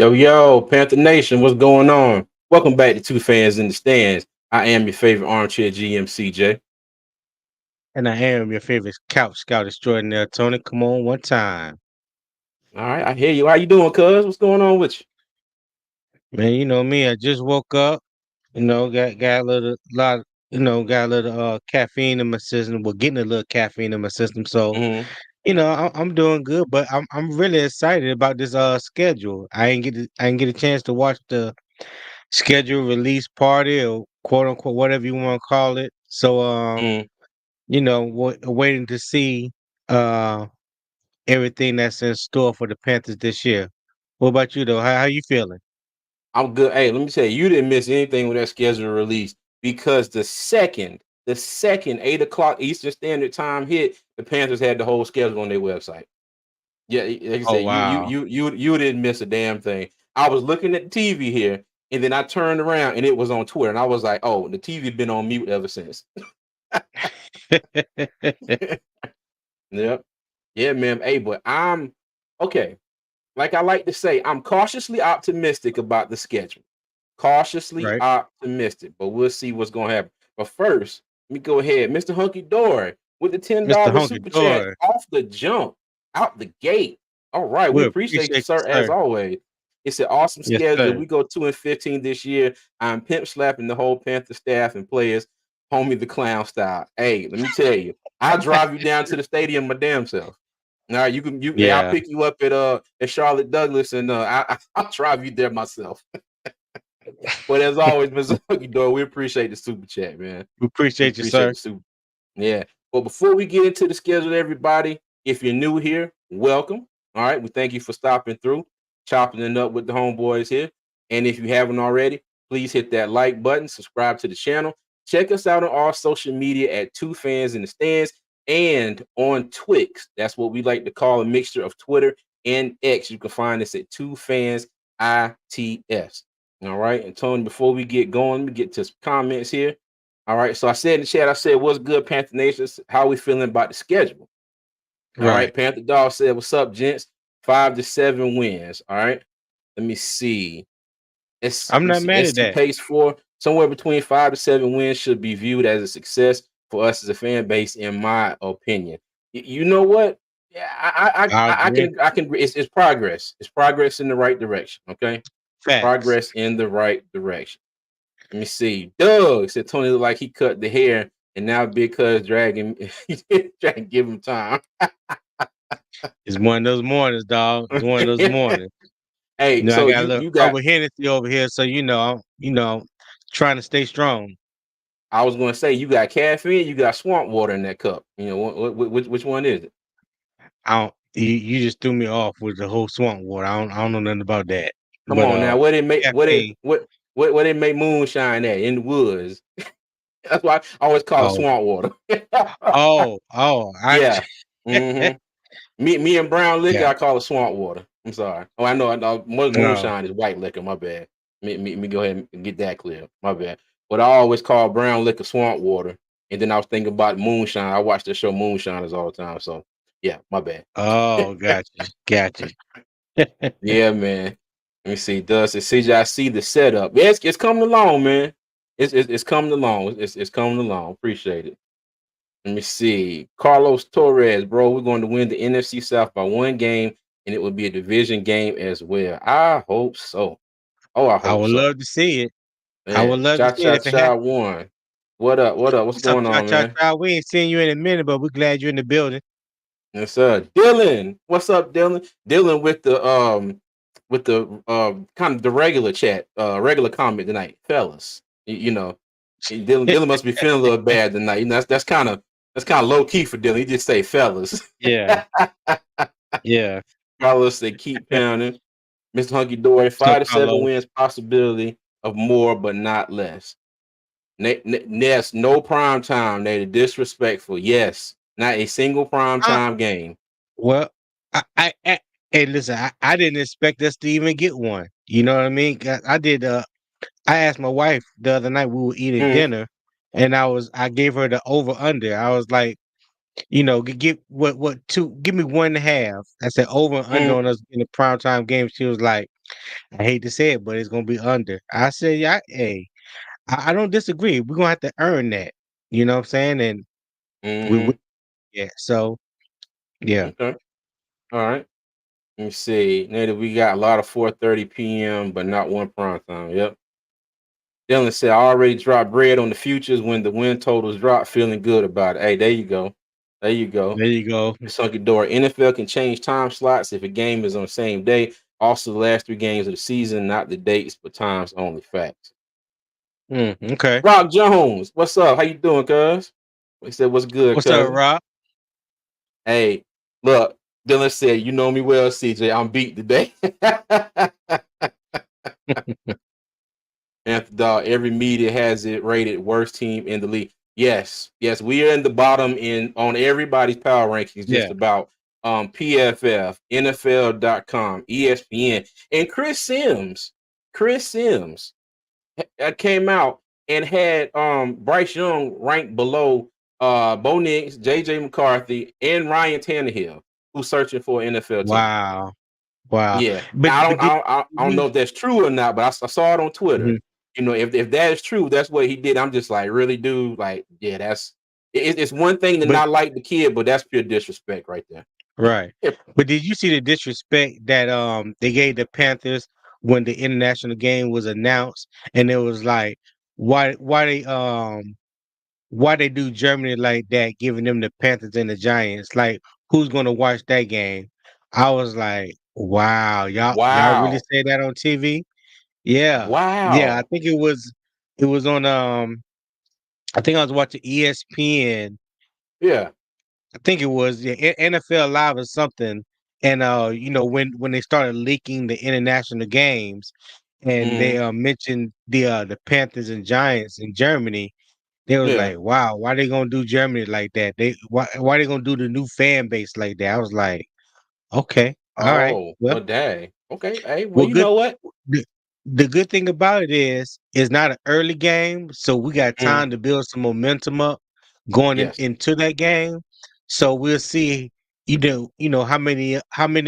Yo, Panther Nation, what's going on? Welcome back to Two Fans in the Stands. I am your favorite armchair GM, CJ. And I am your favorite couch scout extraordinaire, Tony. Come on, one time, All right, I hear you. How you doing, cuz? What's going on with you? man. You know me. I just woke up. Got a little lot. Got a little caffeine in my system. Well, getting a little caffeine in my system. So Mm-hmm. I'm doing good. But I'm really excited about this schedule. I ain't get a chance to watch the schedule release party or quote unquote whatever you want to call it. So Mm. waiting to see uh everything that's in store for the Panthers this year. What about you though? How you feeling? I'm good. Hey, let me tell you, you didn't miss anything with that schedule release because the second 8 o'clock Eastern Standard Time hit, the Panthers had the whole schedule on their website. Yeah, like I Oh said, you you wow. you you you didn't miss a damn thing. I was looking at the TV here, and then I turned around and it was on Twitter, and I was like, "Oh, the TV been on mute ever since." Yep. Yeah, man. Hey, but I'm okay. Like I like to say, I'm cautiously optimistic about the schedule. Cautiously Right. optimistic, but we'll see what's gonna happen. But first, let me go ahead. Mr. Hunky Dory with the Mr. $10 Hunky super chat Dory. off the jump, out the gate. All right, we We appreciate you, appreciate you, sir, as sir. always. It's an awesome Yes, schedule. sir. We go 2-15 this year. I'm pimp slapping the whole Panther staff and players, homie the clown style. Hey, let me tell you, I'll drive you down to the stadium my damn self. All right, I'll Yeah. pick you up at Charlotte Douglas and I'll drive you there myself. But as always, Mr. Hooky Door, we appreciate the super chat, man. We We appreciate you, appreciate sir. the super. Yeah. But before we get into the schedule, everybody, if you're new here, welcome. All right. We thank you for stopping through, chopping it up with the homeboys here. And if you haven't already, please hit that like button, subscribe to the channel. Check us out on our social media at Two Fans in the Stands and on Twix. That's what we like to call a mixture of Twitter and X. You can find us at Two Fans ITS. All right. And Tony, before we get going, let me get to some comments here. All right. So I said in the chat, I said, what's good, Panther Nation? How we feeling about the schedule? All right. Right. Panther Dog said, what's up, gents? 5 to 7 wins. All right. Let me see. I'm Let me not see. mad at SC that. Pace 4, somewhere between 5 to 7 wins should be viewed as a success for us as a fan base, in my opinion. You know what? Yeah, I agree. I can. It's progress. It's progress in the right direction. Okay, Facts. progress in the right direction. Let me see. Doug said Tony looked like he cut the hair, and now Big Cuz dragging, trying to give him time. It's one of those mornings, dog. It's one of those mornings. Hey, I so got a you little you got. over Hennessy over here, so trying to stay strong. I was going to say you got caffeine, you got swamp water in that cup. Which one is it? I don't. You just threw me off with the whole swamp water. I don't know nothing about that. Come But on now, where they make caffeine. where they make moonshine at in the woods? That's why I always call it Oh, swamp water. I Yeah. Mm-hmm. Me and brown liquor, yeah. I call it swamp water. I'm sorry. Oh, I know. Oh, Moonshine is white liquor. My bad. Me go ahead and get that clear. My bad. But I always call brown liquor swamp water. And then I was thinking about moonshine. I watch the show Moonshiners all the time. So yeah, my bad. oh, gotcha. Yeah, man. Let me see. Does it CJ? I see the setup. Yeah, it's coming along, man. It's coming along. It's coming along. Appreciate it. Let me see. Carlos Torres, bro. We're going to win the NFC South by 1 game, and it will be a division game as well. I hope so. Oh, I I hope would so. love to see it. I Yeah. would love to Cha see it cha if it cha happened. one. What up? What up? What's What's up, going Cha on, Cha man? Cha? We ain't seen you in a minute, but we're glad you're in the building. Yes, sir. Dylan. What's up, Dylan? Dylan with the kind of the regular chat, regular comment tonight, fellas. Dylan must be feeling a little bad tonight. That's kind of low key for Dylan. He just say fellas. Yeah, yeah. Fellas, they keep pounding. Mr. Hunky Dory, What's up, 5 to 7 wins, Carlos? possibility of more, but not less. Yes, no prime time. They're disrespectful. Yes, not a single prime Uh, time game. well, hey, listen, I didn't expect us to even get one. You know what I mean? I did. I asked my wife the other night. We were eating Mm, dinner, and I gave her the over under. I was like, give what two? Give me 1.5. I said over and under mm, on us in the primetime game. She was like, I hate to say it, but it's gonna be under. I say, yeah, hey, I don't disagree. We're gonna have to earn that. You know what I'm saying? And we Mm-hmm. yeah. So yeah, Okay. All right. Let me see. Native, we got a lot of 4:30 p.m., but not one prime time. Yep. Dylan said, I already dropped bread on the futures when the win totals dropped, feeling good about it. Hey, there you go. There you go. there you go. It's hunky door. NFL can change time slots if a game is on the same day. Also, the last three games of the season, not the dates, but times only. Facts. Okay. Rock Jones, what's up? How you doing, cuz? He said, what's good, What's up, cousin? Rob? Hey, look, Dylan said, you know me well, CJ. I'm beat today. And dog, every media has it rated worst team in the league. Yes, yes, we are in the bottom in on everybody's power rankings, just Yeah. about PFF, NFL.com, ESPN, and Chris Sims came out and had Bryce Young ranked below Bo Nix, JJ McCarthy, and Ryan Tannehill, who's searching for an NFL team. Wow. Wow. Yeah, But I don't, but did I don't, I don't you? know if that's true or not, but I saw it on Twitter. Mhm. You know, if that is true, that's what he did. I'm just like, really, dude. Like, yeah, it's one thing to But not like the kid, but that's pure disrespect right there. right. But did you see the disrespect that they gave the Panthers when the international game was announced? And it was like, why they do Germany like that, giving them the Panthers and the Giants? Like, who's gonna watch that game? I was like, wow, y'all really Wow, say that on TV? Yeah, yeah. I wow, think it was on I think I was watching ESPN. yeah, I think it was yeah, NFL Live or something. And when they started leaking the international games, and they hmm, mentioned the Panthers and Giants in Germany, they was yeah. like, "Wow, why they gonna do Germany like that? Why they gonna do the new fan base like that?" I was like, "Okay, all right, Oh, well, well, dang. Okay, hey, well, well, you good. know what? The, the good thing about it is it's not an early game, so we got Mm, time to build some momentum up going yes, into that game. So we'll see, how many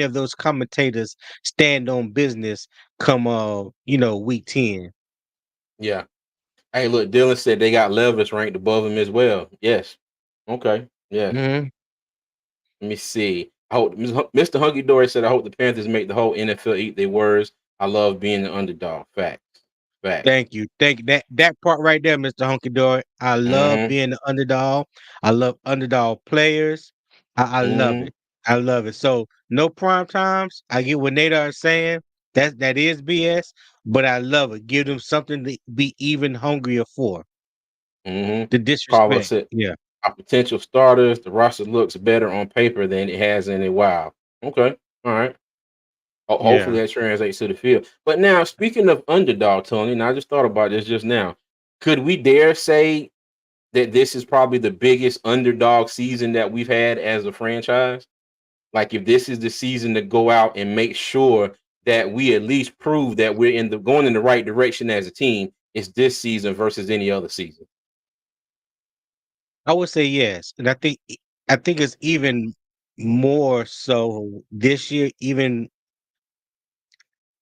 of those commentators stand on business come week 10. yeah. Hey, look, Dylan said they got Levis ranked above him as well. Yes. Okay. Yes. Hmm. Let me see. I hope Mr. Hunky Dory said, I hope the Panthers make the whole NFL eat their words. I love being the underdog. Facts. Facts. Thank you. Thank you. That part right there, Mr. Hunky Dory. I love Mm-hmm. being the underdog. I love underdog players. I love Mm-hmm. it. I love it. So no prime times. I get what Nate is saying. That is BS, but I love it. Give them something to be even hungrier for. Mm-hmm. The Carlo disrespect. said, Yeah. our potential starters, the roster looks better on paper than it has in a while. Okay. All right. Hopefully Yeah. that translates to the field. But now, speaking of underdog, Tony, and I just thought about this just now. Could we dare say that this is probably the biggest underdog season that we've had as a franchise? Like, if this is the season to go out and make sure that we at least prove that we're going in the right direction as a team, it's this season versus any other season. I would say yes. And I think it's even more so this year, even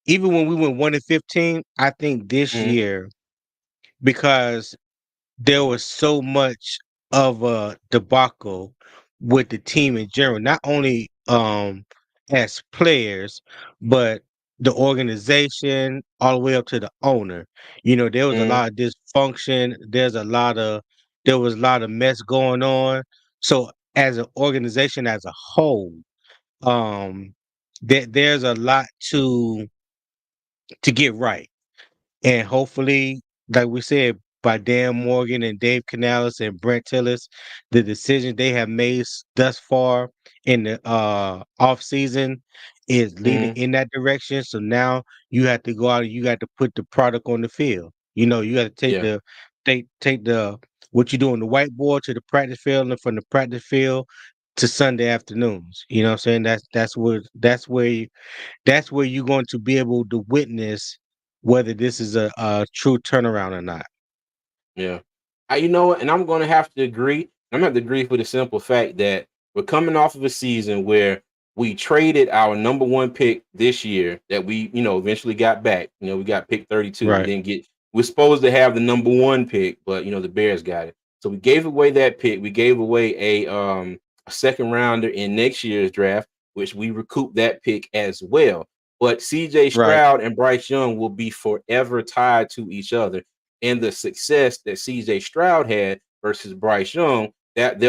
when we went 1-15, I think this Mhm, year, because there was so much of a debacle with the team in general, not only as players, but the organization all the way up to the owner. There was a mhm, lot of dysfunction. There was a lot of mess going on. So as an organization as a whole, um, there's a lot to get right. And hopefully, like we said, by Dan Morgan and Dave Canales and Brent Tillis, the decisions they have made thus far in the off season is leading mhm. in that direction. So now you have to go out and you got to put the product on the field. You got to take Yeah, the what you do on the whiteboard to the practice field, and from the practice field to Sunday afternoons. You know what I'm saying? That's where you're going to be able to witness whether this is a true turnaround or not. yeah. You know what? And I'm going to have to agree. I'm going to have to agree for the simple fact that we're coming off of a season where we traded our number one pick this year that we, eventually got back. We got pick 32. We Right. didn't get, we're supposed to have the number one pick, but the Bears got it. So we gave away that pick. We gave away a second rounder in next year's draft, which we recouped that pick as well. But CJ Right. Stroud and Bryce Young will be forever tied to each other. And the success that CJ Stroud had versus Bryce Young, that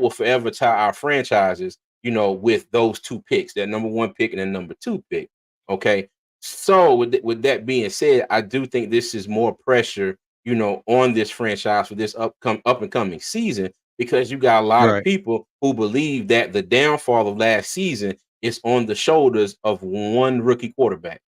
will forever tie our franchises, with those two picks, that number one pick and the number two pick. Okay. So with that being said, I do think this is more pressure, on this franchise for this up and coming season, because you got a lot of Right. people who believe that the downfall of last season is on the shoulders of one rookie quarterback.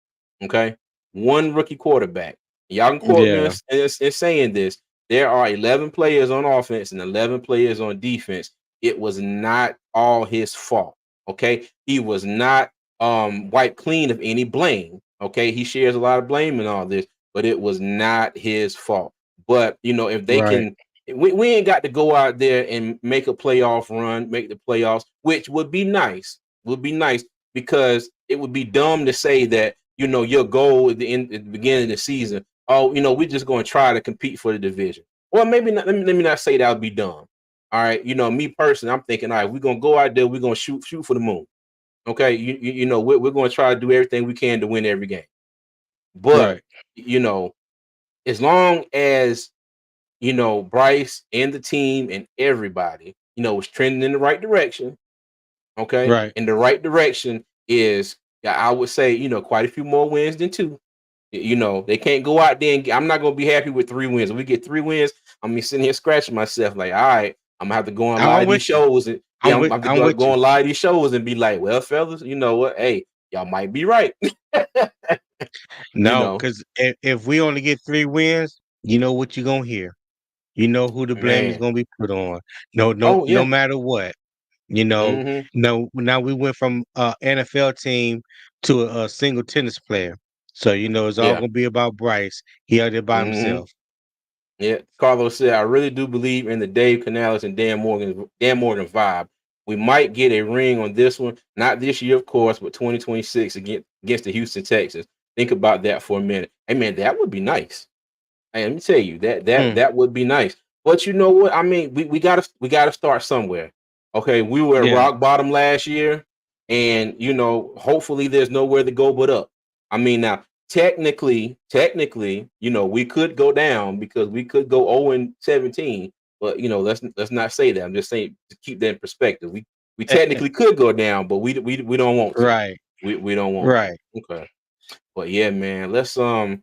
Okay. One rookie quarterback. Y'all can quote me Yeah. in saying this. There are 11 players on offense and 11 players on defense. It was not all his fault. Okay. He was not wiped clean of any blame. Okay. He shares a lot of blame in all this, but it was not his fault. But if they Right. can, we ain't got to go out there and make a playoff run, make the playoffs, which would be nice. Would be nice, because it would be dumb to say that your goal at the beginning of the season, oh, we're just going to try to compete for the division. Well, maybe not. Let me not say that would be dumb. All right, me personally, I'm thinking, all right, we're gonna go out there, we're gonna shoot for the moon. Okay, we're gonna try to do everything we can to win every game. But Right. you know, as long as Bryce and the team and everybody, was trending in the right direction. Okay, Right. in the right direction is, yeah, I would say, quite a few more wins than two. They can't go out there and I'm not gonna be happy with 3 wins. If we get 3 wins, I'm gonna be sitting here scratching myself like, all right, I'm gonna have to go on a lot I'm of these with you. shows, and yeah, I'm gonna have to I'm go, with go you. on a lot of these shows and be like, well, fellas, you know what? Hey, y'all might be right. you No, know, because if we only get 3 wins, you know what you're gonna hear. You know who the blame is man. gonna be put on. No, no, Oh no yeah. matter what. You know, Hmm. no. Now we went from a NFL team to a single tennis player, so it's all Yeah. gonna be about Bryce. He out there by Hmm. himself. Yeah, Carlos said, I really do believe in the Dave Canales and Dan Morgan vibe. We might get a ring on this one, not this year, of course, but 2026 against the Houston Texans. Think about that for a minute. Hey man, that would be nice. Hey, let me tell you that that Mm, that would be nice. But you know what? I mean, we gotta start somewhere. Okay, we were at yeah, rock bottom last year, and hopefully there's nowhere to go but up. I mean, now technically, we could go down because we could go 0-17, but let's not say that. I'm just saying to keep that in perspective. We technically could go down, but we don't want to. right, We don't want to. right. Okay. But yeah, man, let's all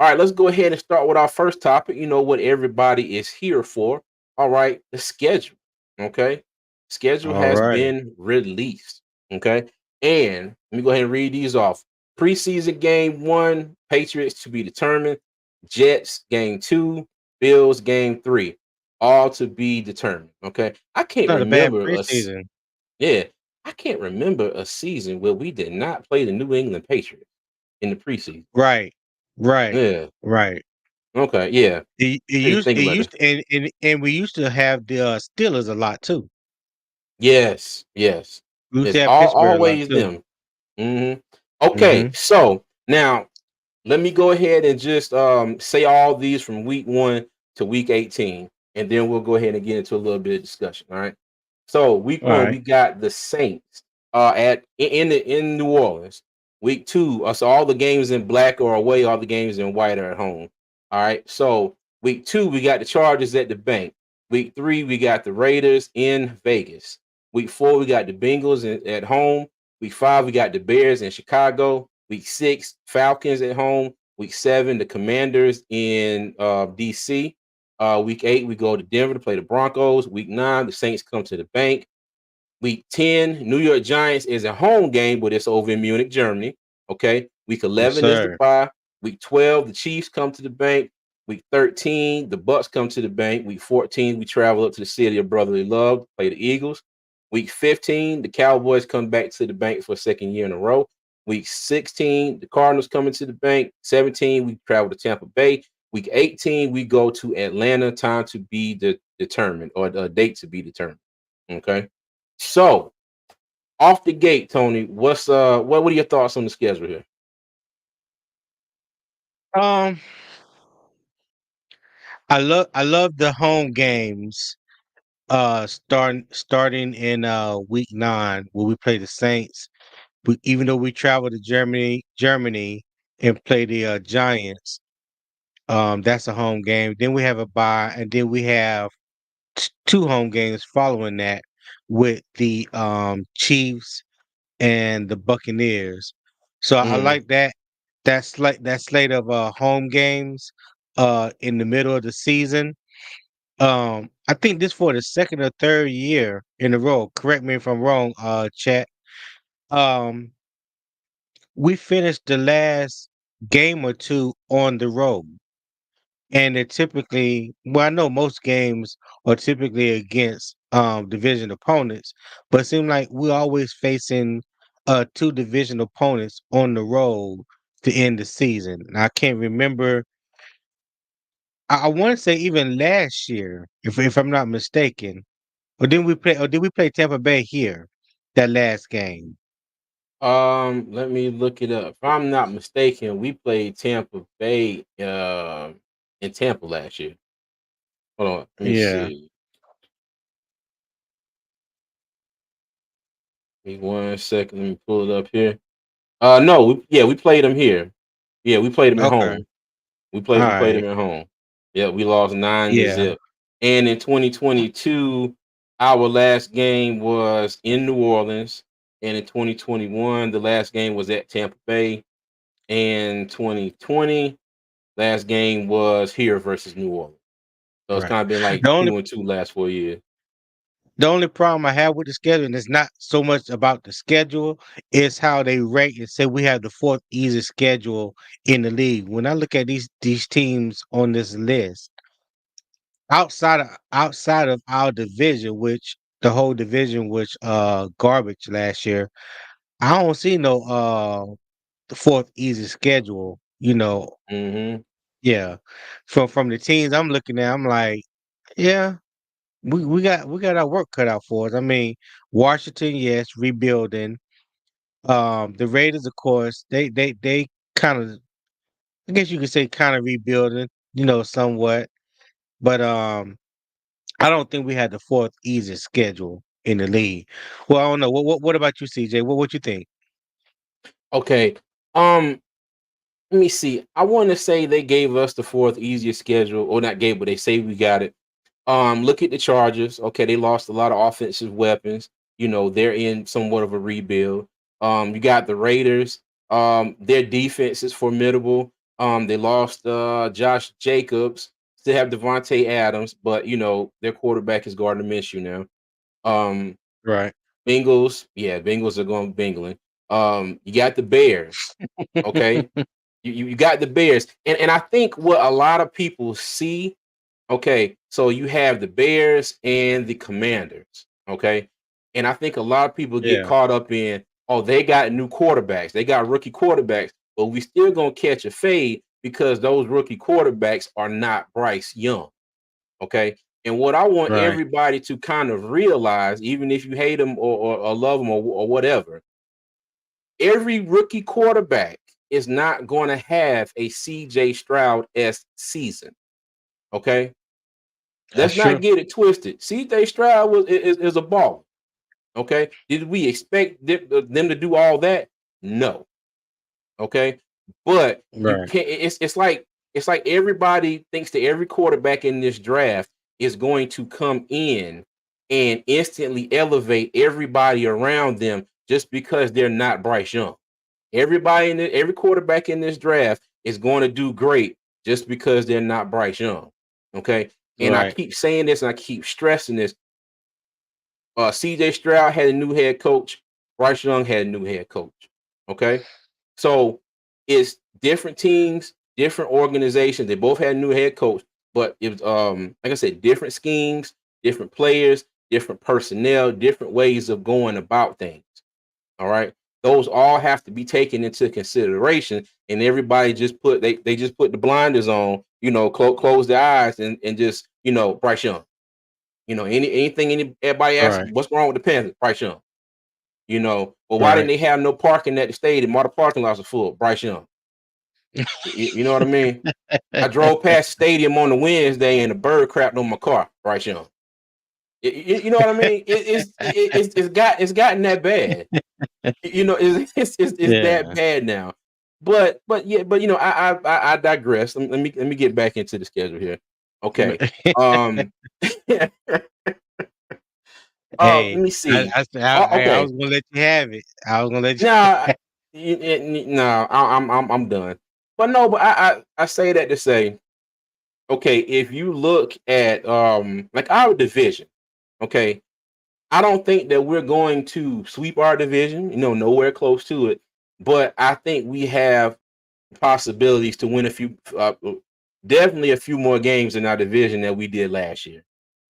right, let's go ahead and start with our first topic. You know what everybody is here for. All right, the schedule. Okay. Schedule All has righty. been released. Okay. And let me go ahead and read these off. Preseason game 1, Patriots to be determined. Jets game 2, Bills game 3. All to be determined. Okay. I can't Not a bad remember preseason. yeah, I can't remember a season where we did not play the New England Patriots in the preseason. Right, right, Yeah. right. Okay. Yeah. It I didn't used think it about used that. and we used to have the Steelers a lot too. Yes. Yes. We used to It's have all Pittsburgh a lot always too. them. Hmm. Okay. Hmm. So now let me go ahead and just say all these from week 1 to week 18, and then we'll go ahead and get into a little bit of discussion. All right. So week All 1, right. we got the Saints in New Orleans. Week 2, so all the games in black are away, all the games in white are at home. All right. So week 2, we got the Chargers at the bank. Week 3, we got the Raiders in Vegas. Week 4, we got the Bengals at home. Week 5, we got the Bears in Chicago. Week 6, Falcons at home. Week 7, the Commanders in DC. Week 8, we go to Denver to play the Broncos. Week 9, the Saints come to the bank. Week 10, New York Giants is a home game, but it's over in Munich, Germany. Okay. Week Yes, 11 is the sir. bye. Week 12, the Chiefs come to the bank. Week 13, the Bucks come to the bank. Week 14, we travel up to the city of brotherly love to play the Eagles. Week 15, the Cowboys come back to the bank for a second year in a row. Week 16, the Cardinals coming to the bank. 17, we travel to Tampa Bay. Week 18, we go to Atlanta. Time to be determined, or a date to be determined. Okay. So off the gate, Tony, what are your thoughts on the schedule here? Um, I love the home games. Starting in week 9 where we play the Saints. Even though we travel to Germany and play the Giants. That's a home game. Then we have a bye, and then we have two home games following that with the Chiefs and the Buccaneers. So I Mm, like that slate of home games in the middle of the season. I think this for the second or third year in a row. Correct me if I'm wrong, chat. Um, we finished the last game or two on the road. And they're typically, well, I know most games are typically against division opponents, but it seems like we're always facing two division opponents on the road to end the season. And I can't remember. I want to say even last year, if I'm not mistaken, or did we play Tampa Bay here that last game? let me look it up. If I'm not mistaken, we played Tampa Bay in Tampa last year. Hold on, let me Yeah. see. Give me 1 second. Let me pull it up here. No, we played them here. Yeah, we played them at Okay. home. All We played right. them at home. Yeah, we lost 9-0. Yeah. And in 2022, our last game was in New Orleans. And in 2021, the last game was at Tampa Bay. And 2020, last game was here versus New Orleans. So it's Right. kind of been like The only 2-2 last 4 years. The only problem I have with the schedule, and it's not so much about the schedule, is how they rank and say we have the fourth easiest schedule in the league. When I look at these teams on this list, outside of our division, which the whole division was garbage last year, I don't see no the fourth easiest schedule. Hmm. Yeah. From the teams I'm looking at, I'm like, yeah, we got our work cut out for us. I mean, Washington, yes, rebuilding. The Raiders, of course, they kind of, I guess you could say, kind of rebuilding, somewhat. But I don't think we had the fourth easiest schedule in the league. Well, I don't know. What about you, CJ? What you think? Okay. Um, Let me see. I want to say they gave us the fourth easiest schedule, or not gave, but they say we got it. Look at the Chargers. Okay, they lost a lot of offensive weapons. They're in somewhat of a rebuild. You got the Raiders. Their defense is formidable. They lost Josh Jacobs. Still have Devontae Adams, but their quarterback is Gardner Minshew now. Um, Right. Bengals, yeah, Bengals are going bingling. You got the Bears. Okay, you got the Bears, and I think what a lot of people see. Okay, so you have the Bears and the Commanders. Okay, and I think a lot of people get Yeah. caught up in, oh, they got new quarterbacks, they got rookie quarterbacks, but we still gonna catch a fade because those rookie quarterbacks are not Bryce Young. Okay, and what I want Right. everybody to kind of realize, even if you hate them or love them or whatever, every rookie quarterback is not going to have a CJ Stroud s season. Okay, let's That's not true. get it twisted. CJ Stroud is a baller. Okay, did we expect them to do all that? No. Okay, but you Right. can't. It's like everybody thinks that every quarterback in this draft is going to come in and instantly elevate everybody around them just because they're not Bryce Young. Every quarterback in this draft is going to do great just because they're not Bryce Young. Okay. And I Right. keep saying this and I keep stressing this. CJ Stroud had a new head coach. Bryce Young had a new head coach. Okay. So it's different teams, different organizations. They both had a new head coach, but it was like I said, different schemes, different players, different personnel, different ways of going about things. All right. Those all have to be taken into consideration. And everybody they just put the blinders on, close their eyes and just, Bryce Young. Anything everybody asks, Right. what's wrong with the Panthers? Bryce Young. Well, why didn't Right. they have no parking at the stadium? All the parking lots are full. Bryce Young. You know what I mean? I drove past the stadium on the Wednesday and a bird crapped on my car. Bryce Young. You know what I mean? It's gotten that bad. It's that Yeah. bad now. But I digress. Let me get back into the schedule here. Okay. Um. Let Hey, me I see. I said I was Okay. gonna let you have it. I was gonna let you. Nah. No. I'm done. But no. But I say that to say, okay, if you look at like our division, okay, I don't think that we're going to sweep our division. Nowhere close to it. But I think we have possibilities to win definitely a few more games in our division than we did last year.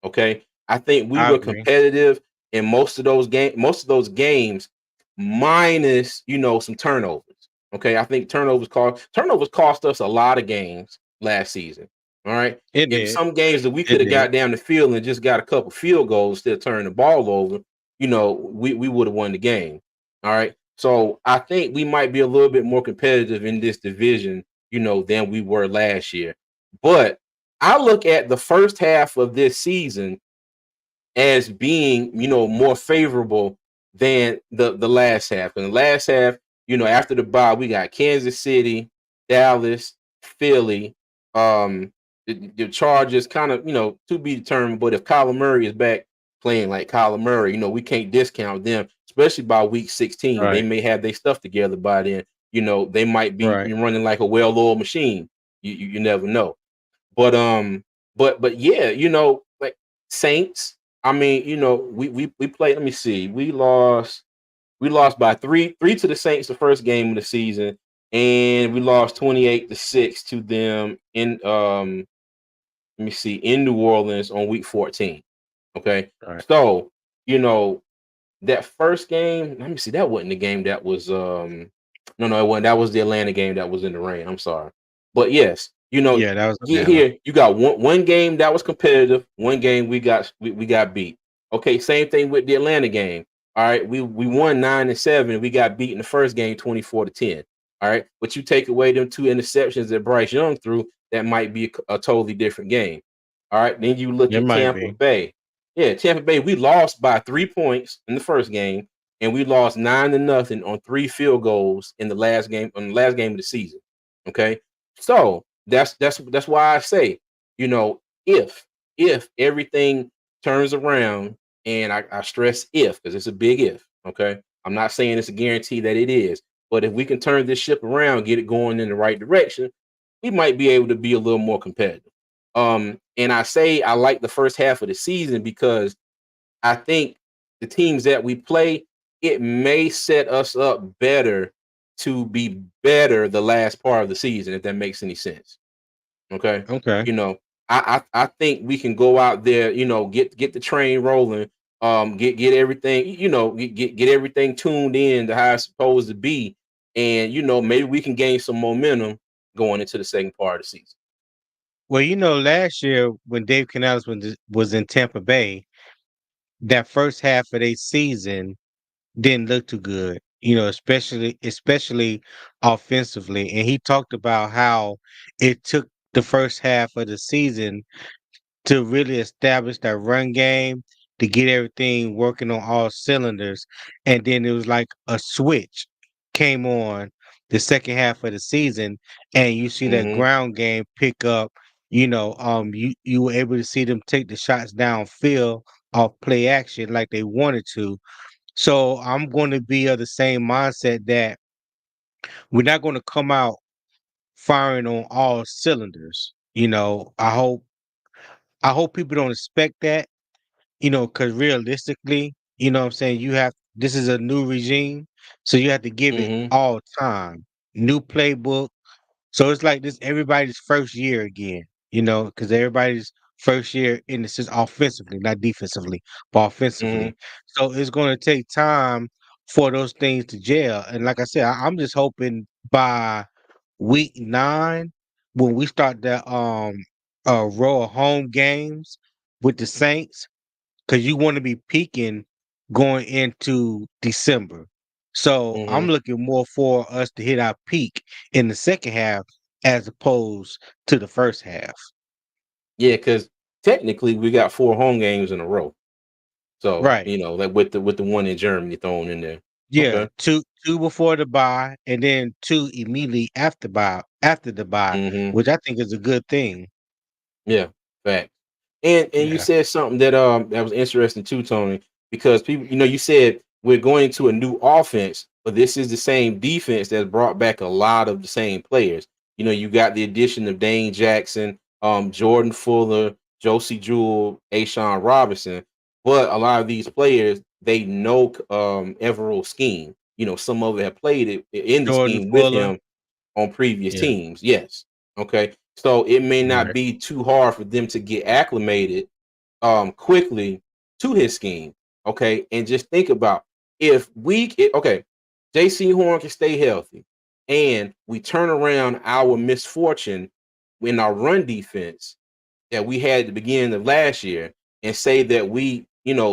Okay, I think we I were agree. competitive in most of those games, minus some turnovers. Okay, I think turnovers cost us a lot of games last season. All right, It if did. some games that we It could have did. got down the field and just got a couple field goals instead of turning the ball over, we would have won the game. All right. So I think we might be a little bit more competitive in this division, than we were last year. But I look at the first half of this season as being, more favorable than the last half. And the last half, after the bye, we got Kansas City, Dallas, Philly, the Chargers kind of, to be determined. But if Kyler Murray is back playing like Kyler Murray, we can't discount them, especially by week 16. They Right. may have their stuff together by then. They might be Right. running like a well-oiled machine. You never know. But yeah, like Saints. I mean, we played. Let me see. We lost by three to the Saints the first game of the season, and we lost 28-6 to them in let me see, in New Orleans on week 14. Okay. Right. So, you know, that first game, let me see, that wasn't the game that was no, it wasn't. That was the Atlanta game that was in the rain. I'm sorry. But yes, Yeah, that was get Atlanta. here, you got one game that was competitive, one game we got beat. Okay, same thing with the Atlanta game. All right, we won 9-7. We got beat in the first game 24-10. All right, but you take away them two interceptions that Bryce Young threw, that might be a totally different game. All right, then you look It at might Tampa be. Bay. Yeah, Tampa Bay, we lost by 3 points in the first game, and we lost 9-0 on three field goals in the last game of the season. Okay. So that's why I say, you know, if everything turns around, and I stress if, because it's a big if, okay. I'm not saying it's a guarantee that it is, but if we can turn this ship around, get it going in the right direction, we might be able to be a little more competitive. And I say I like the first half of the season because I think the teams that we play, it may set us up better to be better the last part of the season, if that makes any sense. Okay. Okay. You know, I think we can go out there, get the train rolling, get everything, get everything tuned in to how it's supposed to be. And maybe we can gain some momentum going into the second part of the season. Well, last year when Dave Canales was in Tampa Bay, that first half of their season didn't look too good. Especially offensively, and he talked about how it took the first half of the season to really establish that run game, to get everything working on all cylinders. And then it was like a switch came on the second half of the season, and you see that Mm-hmm. ground game pick up. You were able to see them take the shots downfield off play action like they wanted to. So I'm going to be of the same mindset that we're not going to come out firing on all cylinders. I hope people don't expect that, because realistically, what I'm saying, this is a new regime, so you have to give it Mm-hmm. all time. New playbook. So it's like this everybody's first year again, because everybody's first year in this is offensively, not defensively, but Mm-hmm. offensively. So it's going to take time for those things to gel. And like I said, I'm just hoping by week 9, when we start that row of home games with the Saints, because you want to be peaking going into December. So I'm Hmm. looking more for us to hit our peak in the second half as opposed to the first half. Yeah, because technically we got 4 home games in a row. So Right. like with the one in Germany thrown in there. Yeah. Okay. Two before the bye and then two immediately after the bye, Hmm. which I think is a good thing. Yeah, fact. And you Yeah. said something that was interesting too, Tony, because people, you said we're going into a new offense, but this is the same defense that brought back a lot of the same players. You got the addition of Dane Jackson, Jordan Fuller, Josie Jewell, Ashawn Robinson, but a lot of these players they know Everill's scheme. Some of them have played it in the Jordan scheme with Fuller. him on previous Yeah. teams. Yes. Okay. So it may not Right. be too hard for them to get acclimated quickly to his scheme. Okay. And just think about okay, JC Horn can stay healthy and we turn around our misfortune in our run defense that we had at the beginning of last year and say that we,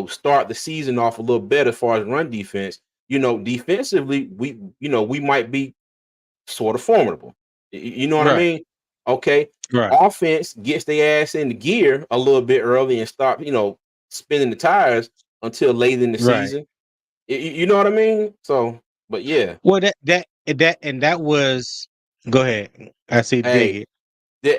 start the season off a little better as far as run defense. Defensively, we might be sort of formidable. You know what I Right. mean? Okay. Right. Offense gets their ass in the gear a little bit early and stop, spinning the tires until late in the Right. season. You know what I mean? So, but yeah, Well, that was. Go ahead. I see. Dig hey, it.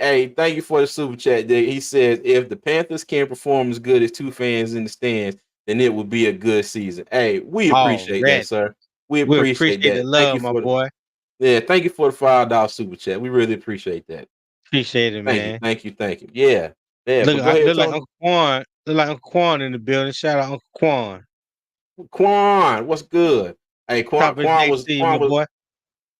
hey, thank you for the super chat. He says if the Panthers can perform as good as two fans in the stands, then it would be a good season. Hey, we appreciate that, Already. sir. We We appreciate appreciate the that. Thank you love, my for the boy. yeah, thank you for the $5 super chat. We really appreciate that. Appreciate it, Thank you, man. thank you, thank you. Yeah, yeah. Look, But go ahead, look like Tony. Uncle Quan. Look like Uncle Quan in the building. Shout out Uncle Quan. Quan, what's good? Hey, Quan, Top of Quan was JC, my Quan was boy.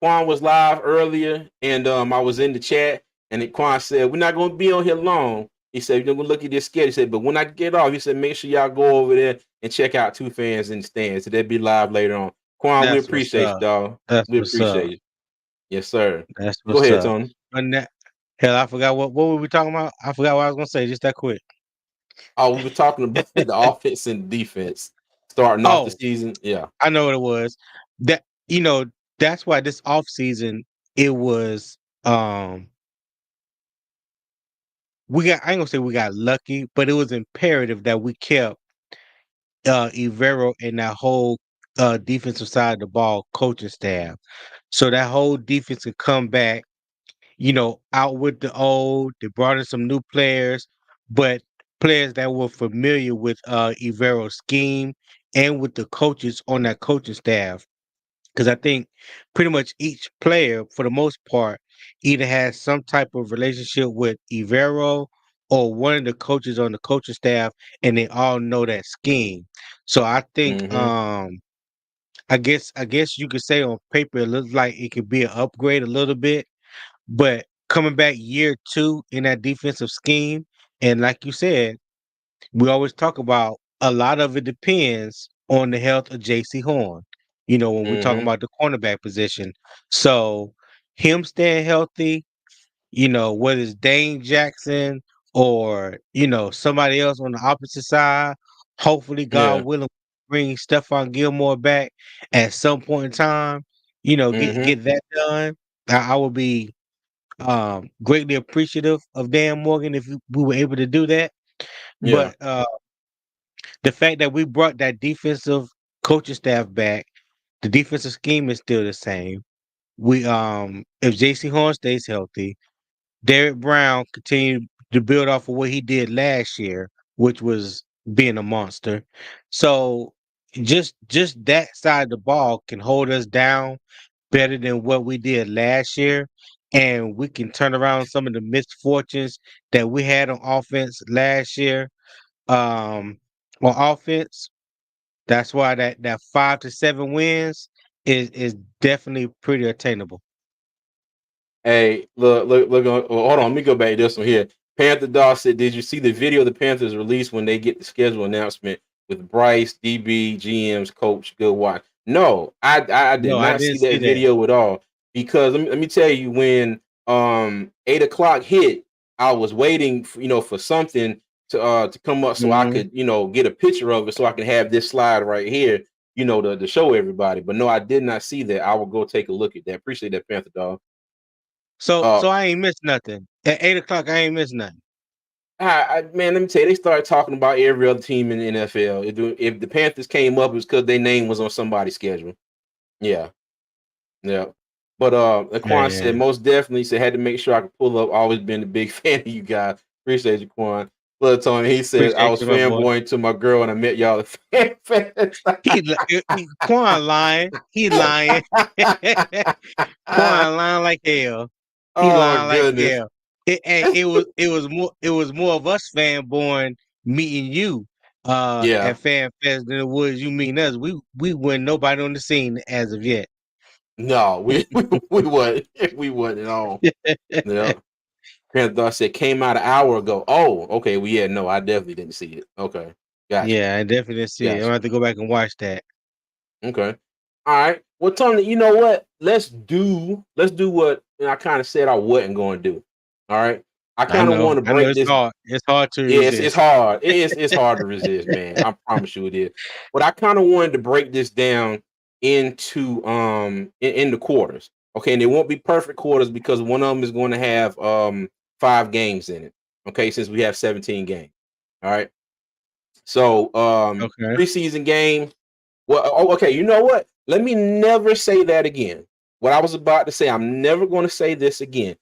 Quan was live earlier, and I was in the chat, and Quan said we're not going to be on here long. He said you're going to look at this schedule. He said, but when I get off, he said make sure y'all go over there and check out two fans in the stands. So they'll be live later on. Quan, we That's what's appreciate you, up. dog. That's We what's up. appreciate you. Yes, sir. That's Go what's ahead, up. Tony. And that, hell, I forgot what were we talking about? I forgot what I was gonna say. Just that quick. Oh, we were talking about the offense and defense starting off the Oh, season. Yeah. I know what it was. That you know, that's why this off season it was we got I ain't gonna say we got lucky, but it was imperative that we kept Ivero and that whole defensive side of the ball coaching staff. So that whole defense could come back, out with the old. They brought in some new players, but players that were familiar with Ivero's scheme and with the coaches on that coaching staff. Because I think pretty much each player, for the most part, either has some type of relationship with Ivero or one of the coaches on the coaching staff, and they all know that scheme. So I think Mm-hmm. I guess you could say on paper it looks like it could be an upgrade a little bit, but coming back year two in that defensive scheme, and like you said, we always talk about a lot of it depends on the health of JC Horn, when we're talking Mm-hmm. about the cornerback position. So him staying healthy, whether it's Dane Jackson or, somebody else on the opposite side, hopefully God Yeah. willing bring Stephon Gilmore back at some point in time, get Mm-hmm. get that done. I would be greatly appreciative of Dan Morgan if we were able to do that. Yeah. But the fact that we brought that defensive coaching staff back, the defensive scheme is still the same. We if JC Horn stays healthy, Derek Brown continued to build off of what he did last year, which was being a monster. So just that side of the ball can hold us down better than what we did last year. And we can turn around some of the misfortunes that we had on offense last year. On offense, that's why that 5 to 7 wins is definitely pretty attainable. Hey, look. Hold on. Let me go back to this one here. Panther Dog said, "Did you see the video the Panthers released when they get the schedule announcement with Bryce, DB, GM's coach? Good watch." No, I did No, I not see didn't see that that. video at all because let me tell you when 8 o'clock hit, I was waiting for, for something to come up so I Mhm. could, get a picture of it so I can have this slide right here, to show everybody. But no, I did not see that. I will go take a look at that. Appreciate that, Panther dog. So I ain't missed nothing. At 8 o'clock, I ain't missed nothing. Man, let me tell you, they started talking about every other team in the NFL. If the Panthers came up, it was because their name was on somebody's schedule. Yeah, yeah. But Laquan said Man, most definitely said had to make sure I could pull up. Always been a big fan of you guys. Appreciate you, Quan. Blood Tony, he said I appreciate was you, my boy. fanboying to my girl and I met y'all at fan Quan lying. He lying. Quan lying like hell. He Oh lying like goodness. hell. It was more of us fanboying meeting you Yeah. at Fan Fest than it was you meeting us. We weren't nobody on the scene as of yet. No, we wasn't. We wasn't at all. Yeah. Panther said came out an hour ago. Oh, okay. Well, yeah, no, I definitely didn't see it. Okay. Gotcha. Yeah, I definitely didn't see it. I'm gonna Gotcha. have to go back and watch that. Okay. All right. Well, Tony, you know what? Let's do what I kind of said I wasn't going to do. All right. I kind of want to I know break it's this. hard. It's hard to Yeah, it's resist. hard. It's hard to resist, man. I promise you it is. But I kind of wanted to break this down into in the quarters. Okay, and they won't be perfect quarters because one of them is going to have 5 games in it. Okay, since we have 17 games. All right. So Okay. preseason game. Well, okay, you know what? Let me never say that again. What I was about to say, I'm never going to say this again.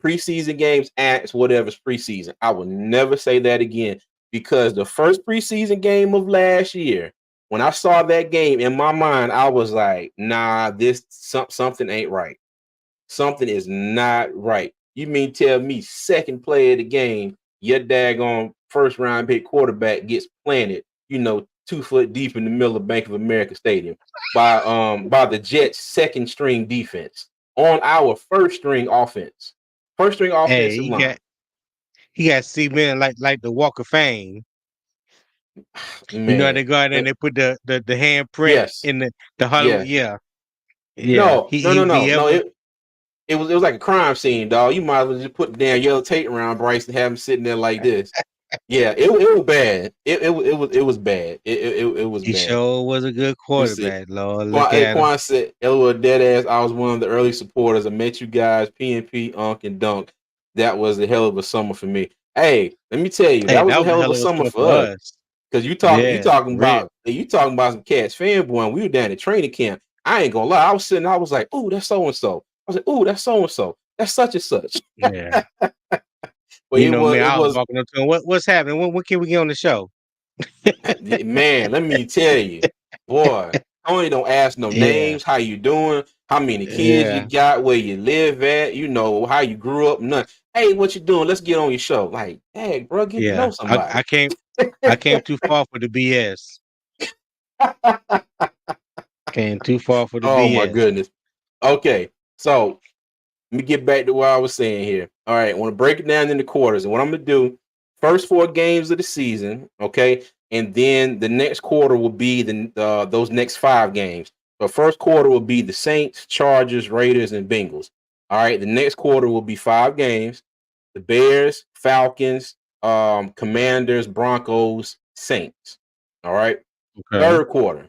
Preseason games, acts, whatever's preseason. I will never say that again because the first preseason game of last year, when I saw that game in my mind, I was like, nah, something ain't right. Something is not right. You mean tell me second play of the game, your daggone first round pick quarterback gets planted, 2 foot deep in the middle of Bank of America Stadium by the Jets second string defense on our first string offense. First string Hey, offensive line. he got cement like the Walk of Fame. You know how Man. they go out there and they put the handprint Yes. in the Hollywood. Yeah. Yeah, yeah. No, no, He no, if no, he no. ever It was like a crime scene, dog. You might as well just put the damn yellow tape around Bryce and have him sitting there like this. Yeah, it was bad. It was bad. It was he bad. sure was a good Let me see. quarterback. Lord, look at him. Quan said, "LOL, dead ass. I was one of the early supporters. I met you guys, PNP, Unk, and Dunk. That was a hell of a summer for me. Hey, let me tell you, Hey, that was that a was a hell of hell a of a summer summer for for us. us. Cause you Yeah, real. talking about some cats fanboy. And we were down at training camp. I ain't gonna lie. I was like, oh, that's so and so. I was like, oh, that's so and so. That's such and such. Yeah. But You it know was me, it I was was walking up to him. What's happening? When can we get on the show? man, let me tell you, boy, Tony don't ask no Yeah, names, how you doing, how many kids you yeah, got, where you live at, how you grew up, none. Hey, what you doing? Let's get on your show. Like, hey, bro, get to yeah. know I, somebody. I came I came too far for the BS. Came too far for the Oh my BS. goodness. Okay, so let me get back to what I was saying here. All right, I want to break it down into quarters. And what I'm going to do, first 4 games of the season, okay? And then the next quarter will be those next 5 games. The first quarter will be the Saints, Chargers, Raiders, and Bengals. All right, the next quarter will be 5 games. The Bears, Falcons, Commanders, Broncos, Saints. All right. Okay. Third quarter,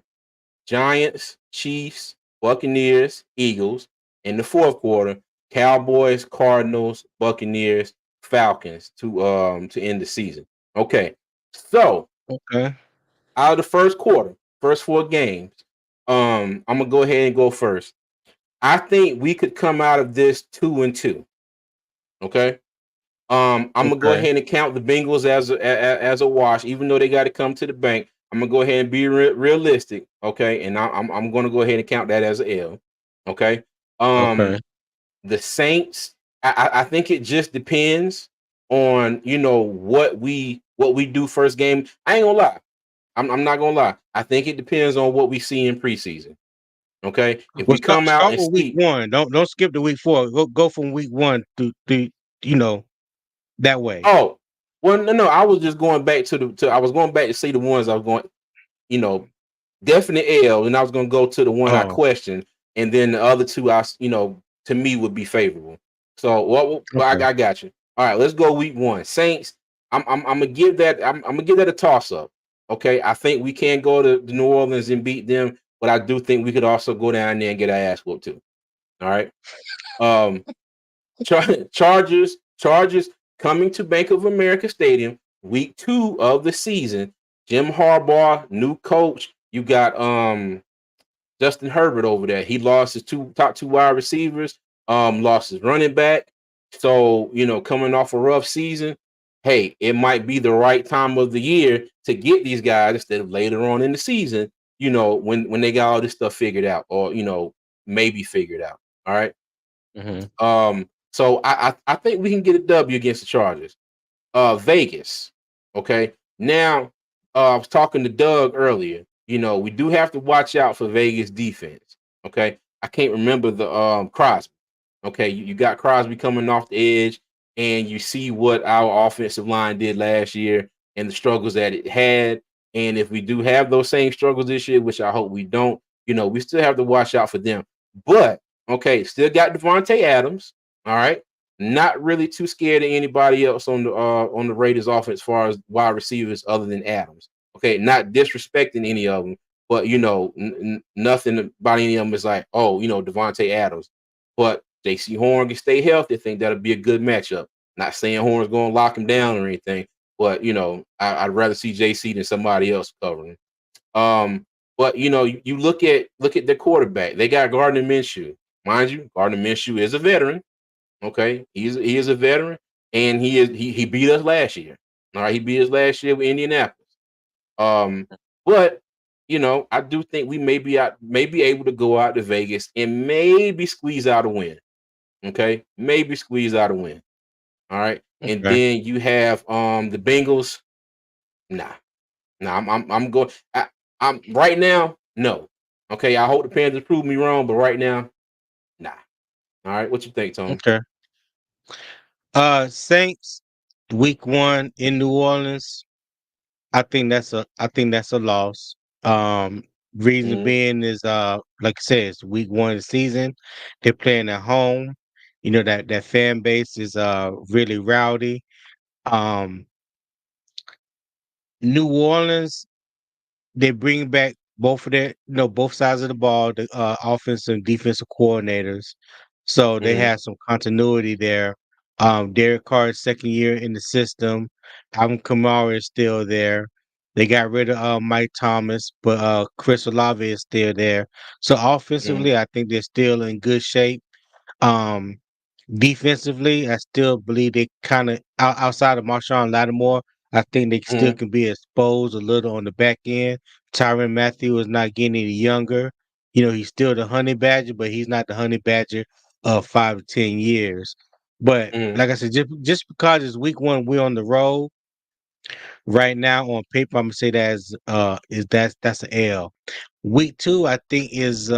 Giants, Chiefs, Buccaneers, Eagles. In the fourth quarter, Cowboys, Cardinals, Buccaneers, Falcons to end the season. Okay. So Okay. out of the first quarter, first 4 games, I'm gonna go ahead and go first. I think we could come out of this 2-2. Okay. I'm gonna go Okay. ahead and count the Bengals as a wash, even though they got to come to the bank. I'm gonna go ahead and be realistic, okay? And I'm gonna go ahead and count that as an L, okay? Okay. Um, the Saints, I think it just depends on what we do first game. I ain't gonna lie, I'm not gonna lie. I think it depends on what we see in preseason, okay? If Well, we start come out start and with week see, one. Don't skip to week four. Go from week one to you know that way. oh, well, no, I was just going back I was going back to see the ones I was going, you know, definite L, and I was going to go to the one I Oh, questioned, and then the other two, to me would be favorable. So, what? okay. I got you. All right, let's go week one. Saints. I'm gonna give that. I'm gonna give that a toss up. Okay, I think we can go to New Orleans and beat them, but I do think we could also go down there and get our ass whooped too. All right. Um, Chargers coming to Bank of America Stadium, week 2 of the season. Jim Harbaugh, new coach. You got Justin Herbert over there. He lost his top two wide receivers, lost his running back. So, coming off a rough season, hey, it might be the right time of the year to get these guys instead of later on in the season, when they got all this stuff figured out or, maybe figured out. All right. Mhm. So I think we can get a W against the Chargers. Vegas. Okay. Now, I was talking to Doug earlier. We do have to watch out for Vegas defense. Okay. I can't remember the Crosby. Okay, you got Crosby coming off the edge, and you see what our offensive line did last year and the struggles that it had. And if we do have those same struggles this year, which I hope we don't, we still have to watch out for them. But okay, still got Devontae Adams. All right, not really too scared of anybody else on the Raiders offense as far as wide receivers other than Adams. Okay, not disrespecting any of them, but nothing about any of them is like, oh, Devontae Adams. But JC Horn can stay healthy. I think that'll be a good matchup. Not saying Horn's going to lock him down or anything, but I'd rather see JC than somebody else covering. But you look at their quarterback. They got Gardner Minshew, mind you. Gardner Minshew is a veteran. Okay, he is a veteran, and he beat us last year. All right, he beat us last year with Indianapolis. Um, but I do think we may be able to go out to Vegas and maybe squeeze out a win. Okay, maybe squeeze out a win. All right, and Okay. then you have the Bengals. Nah, nah. I'm going. I'm right now. No. Okay, I hope the Panthers prove me wrong, but right now, nah. All right, what you think, Tony? Okay. Saints week 1 in New Orleans. I think that's a loss. Reason Mm-hmm. being is like I said, it's week 1 of the season. They're playing at home. That fan base is really rowdy. Um, New Orleans, they bring back both sides of the ball, the offensive and defensive coordinators. So they Mm-hmm. have some continuity there. Derek Carr's second year in the system. Alvin Kamara is still there. They got rid of Mike Thomas, but Chris Olave is still there. So Mm-hmm. offensively, I think they're still in good shape. Um, Defensively, I still believe they kind of outside of Marshawn Lattimore. I think they still Mm-hmm. can be exposed a little on the back end. Tyrann Matthew is not getting any younger. He's still the honey badger, but he's not the honey badger of 5 to 10 years. But Mm-hmm. like I said, just because it's week 1, we're on the road right now. On paper, I'm gonna say that that's an L. Week 2, I think is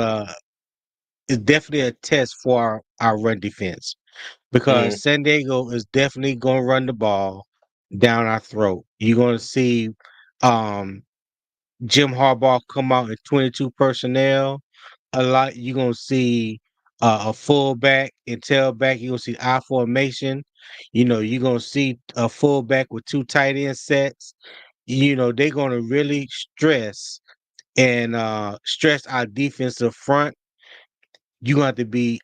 definitely a test for our run defense because Mm-hmm. San Diego is definitely going to run the ball down our throat. You're going to see um, Jim Harbaugh come out in 22 personnel a lot. You're going to see a fullback and tailback. You're going to see I formation. You're going to see a fullback with 2 tight end sets. They're going to really stress our defensive front. You gonna have to be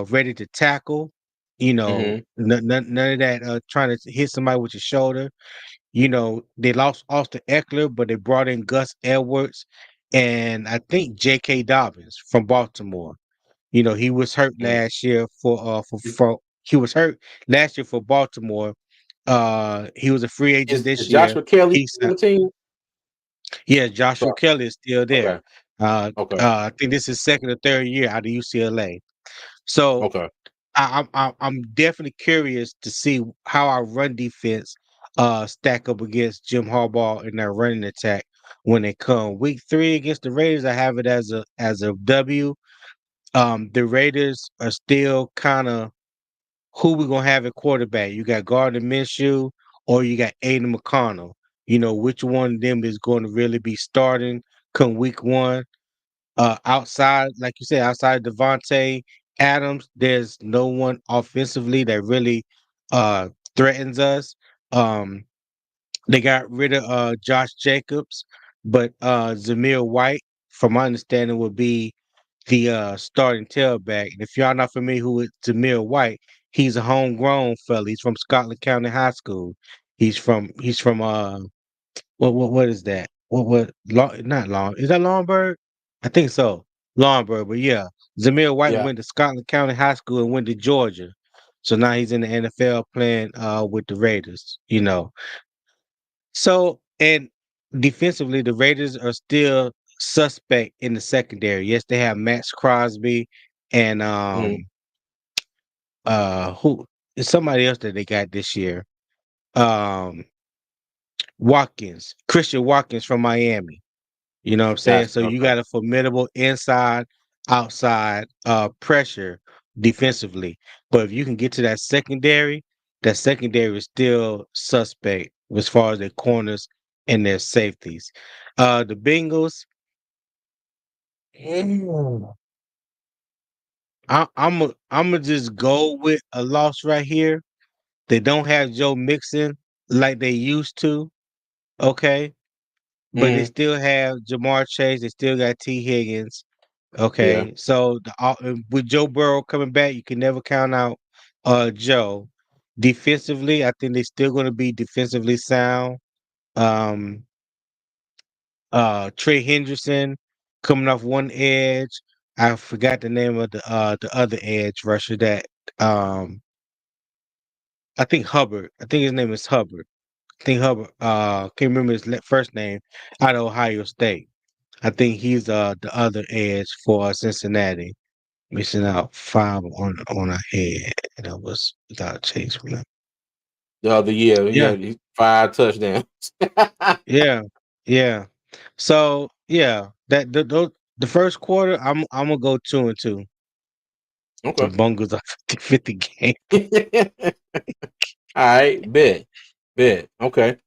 ready to tackle. Mm-hmm. None of that trying to hit somebody with your shoulder. They lost Austin Eckler, but they brought in Gus Edwards and I think J.K. Dobbins from Baltimore. He was hurt Mm-hmm. last year for he was hurt last year for Baltimore. He was a free agent Is this year. Joshua Kelly He's on the team? Yeah, Joshua Sorry. Kelly is still there. Okay. Okay. I think this is second or third year out of UCLA. So Okay. I'm definitely curious to see how our run defense stack up against Jim Harbaugh in that running attack when they come. Week 3 against the Raiders, I have it as a W. The Raiders are still kind of who we gonna have at quarterback. You got Gardner Minshew or you got Aiden McConnell. Which one of them is going to really be starting come week 1? Outside, like you said, outside Devontae Adams, there's no one offensively that really uh threatens us. Um, They got rid of Josh Jacobs, but Zamir White, from my understanding, would be the starting tailback. And if y'all not familiar who with Zamir White, he's a homegrown fella. He's from Scotland County High School. He's from what is that? Not Long is that Longberg? I think so. Longberg, but yeah. Zamir White Yeah. went to Scotland County High School and went to Georgia. So now he's in the NFL playing with the Raiders, you know. So and defensively the Raiders are still suspect in the secondary. Yes, they have Max Crosby and Mhm. who is somebody else that they got this year. Um Christian Watkins from Miami. You know what I'm saying? Gotcha. So you Okay. got a formidable inside, outside pressure defensively. But if you can get to that secondary is still suspect as far as their corners and their safeties. The Bengals, mm, I'm gonna just go with a loss right here. They don't have Joe Mixon like they used to, okay? But they Hmm. still have Jamar Chase. They still got T. Higgins. Yeah. Okay, so with Joe Burrow coming back, you can never count out Joe. Defensively, I think they're still going to be defensively sound. Um, Trey Henderson coming off one edge. I forgot the name of the other edge rusher that um I think Hubbard. I think his name is Hubbard. I think Hubbard. Can't remember his first name. Out of Ohio State. I think he's the other edge for Cincinnati. Missing out 5 on a head. That was without Chase. The other year, Yeah, yeah, 5 touchdowns. yeah, yeah. So yeah, the first quarter, I'm gonna go 2-2. The Okay. Bungles are 50 game. All right, bet. Okay.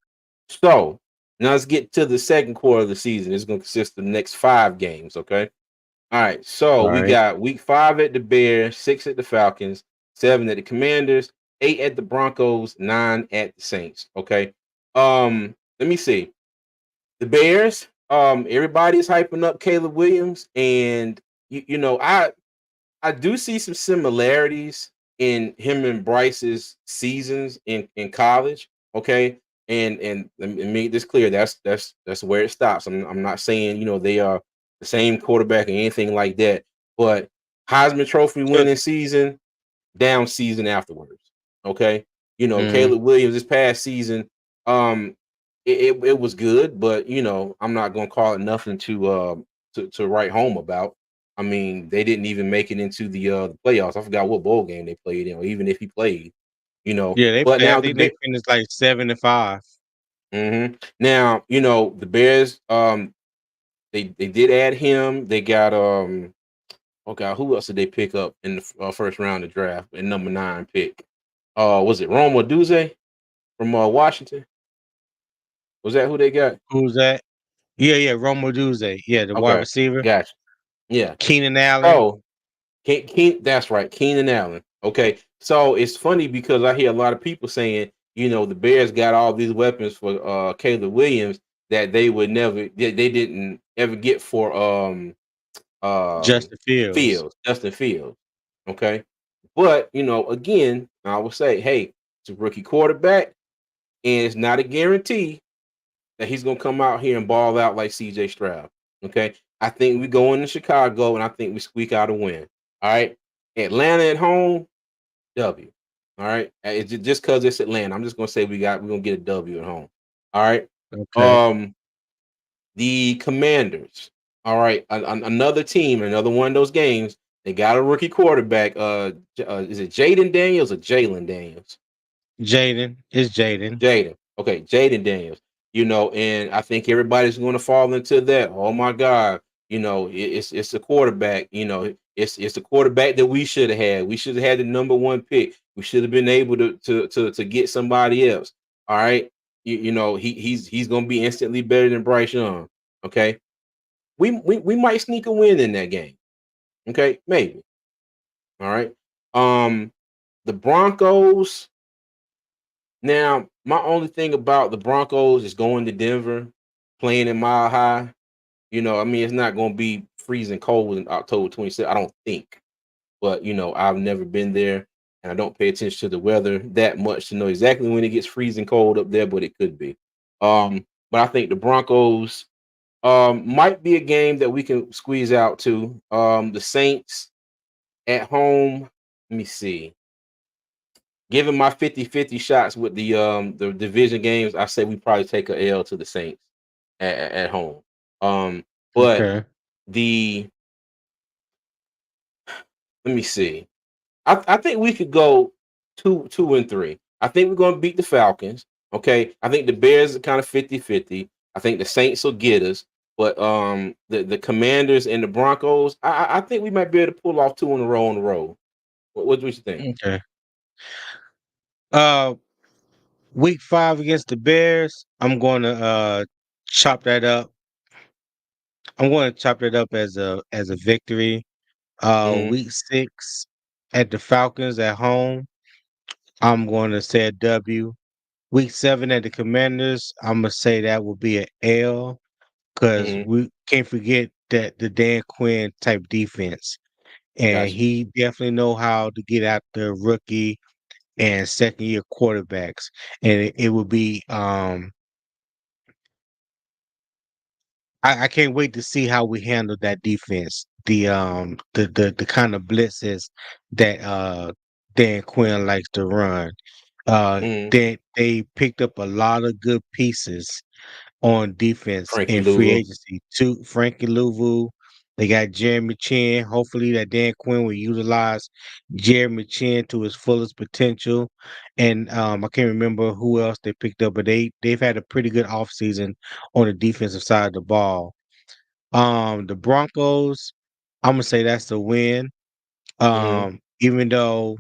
So now let's get to the second quarter of the season. It's going to consist of the next 5 games. Okay. All right. So All we right. got week 5 at the Bears, 6 at the Falcons, 7 at the Commanders, 8 at the Broncos, 9 at the Saints. Okay. Let me see. The Bears. Everybody's hyping up Caleb Williams, and I do see some similarities in him and Bryce's seasons in college. Okay, and let me make this clear. That's where it stops. I'm not saying they are the same quarterback or anything like that. But Heisman Trophy Sure. winning season, down season afterwards. Okay, Mm, Caleb Williams this past season, um, it was good, but I'm not gonna call it nothing to write home about. I mean, they didn't even make it into the playoffs. I forgot what bowl game they played in, or even if he played, you know. yeah, they But play. I now the think they big, finished like 7-5. now the Bears, they did add him. They got oh god, who else did they pick up in the first round of draft in number 9 pick? Was it Roma Duze from Washington? Was that who they got? Who's that? Yeah, yeah, Romo Duze. Yeah, the wide Okay, receiver. gotcha. Yeah. Keenan Allen. So that's right, Keenan Allen. Okay, so it's funny because I hear a lot of people saying, the Bears got all these weapons for Caleb Williams that they didn't ever get for Justin Fields. Justin Fields. Okay, but again, I would say, hey, it's a rookie quarterback, and it's not a guarantee that he's gonna come out here and ball out like CJ Stroud. Okay. I think we go into Chicago and I think we squeak out a win. All right. Atlanta at home, W. All right. It's just because it's Atlanta. I'm just gonna say we're gonna get a W at home. All right. Okay. Um, the Commanders. All right, another team, another one of those games. They got a rookie quarterback. Is it Jaden Daniels or Jalen Daniels? Jaden is Jaden. Jaden. Okay, Jaden Daniels. And I think everybody's going to fall into that. Oh my God, it's a quarterback. It's a quarterback that we should have had. We should have had the number 1 pick. We should have been able to get somebody else. All right, he's going to be instantly better than Bryce Young. Okay, we might sneak a win in that game. Okay, maybe. All right. Um, the Broncos. Now, my only thing about the Broncos is going to Denver, playing in Mile High. I mean, it's not going to be freezing cold in October 26th, I don't think. But, I've never been there and I don't pay attention to the weather that much to know exactly when it gets freezing cold up there, but it could be. But I think the Broncos might be a game that we can squeeze out to. The Saints at home. Let me see. Given my 50-50 shots with the division games, I say we probably take a L to the Saints at home. But Okay. the let me see. I think we could go 2-3. I think we're going to beat the Falcons. Okay. I think the Bears are kind of 50-50. I think the Saints will get us. But the Commanders and the Broncos, I think we might be able to pull off two in a row on the road. What you think? Okay. Uh, week 5 against the Bears, chop that up. I'm going to chop that up as a victory. Hmm. Week 6 at the Falcons at home, I'm going to say a W. Week 7 at the Commanders, I'm gonna say that will be an L because Hmm. we can't forget that the Dan Quinn type defense, and Gotcha. he definitely know how to get out the rookie and second year quarterbacks, and it would be I can't wait to see how we handle that defense. The kind of blitzes that Dan Quinn likes to run. Hmm. They picked up a lot of good pieces on defense Frankie in free Louvu. agency. To Frankie Louvu, they got Jeremy Chin. Hopefully, that Dan Quinn will utilize Jeremy Chin to his fullest potential. And I can't remember who else they picked up, but they've had a pretty good offseason on the defensive side of the ball. The Broncos, I'm gonna say that's the win. Hmm. Even though,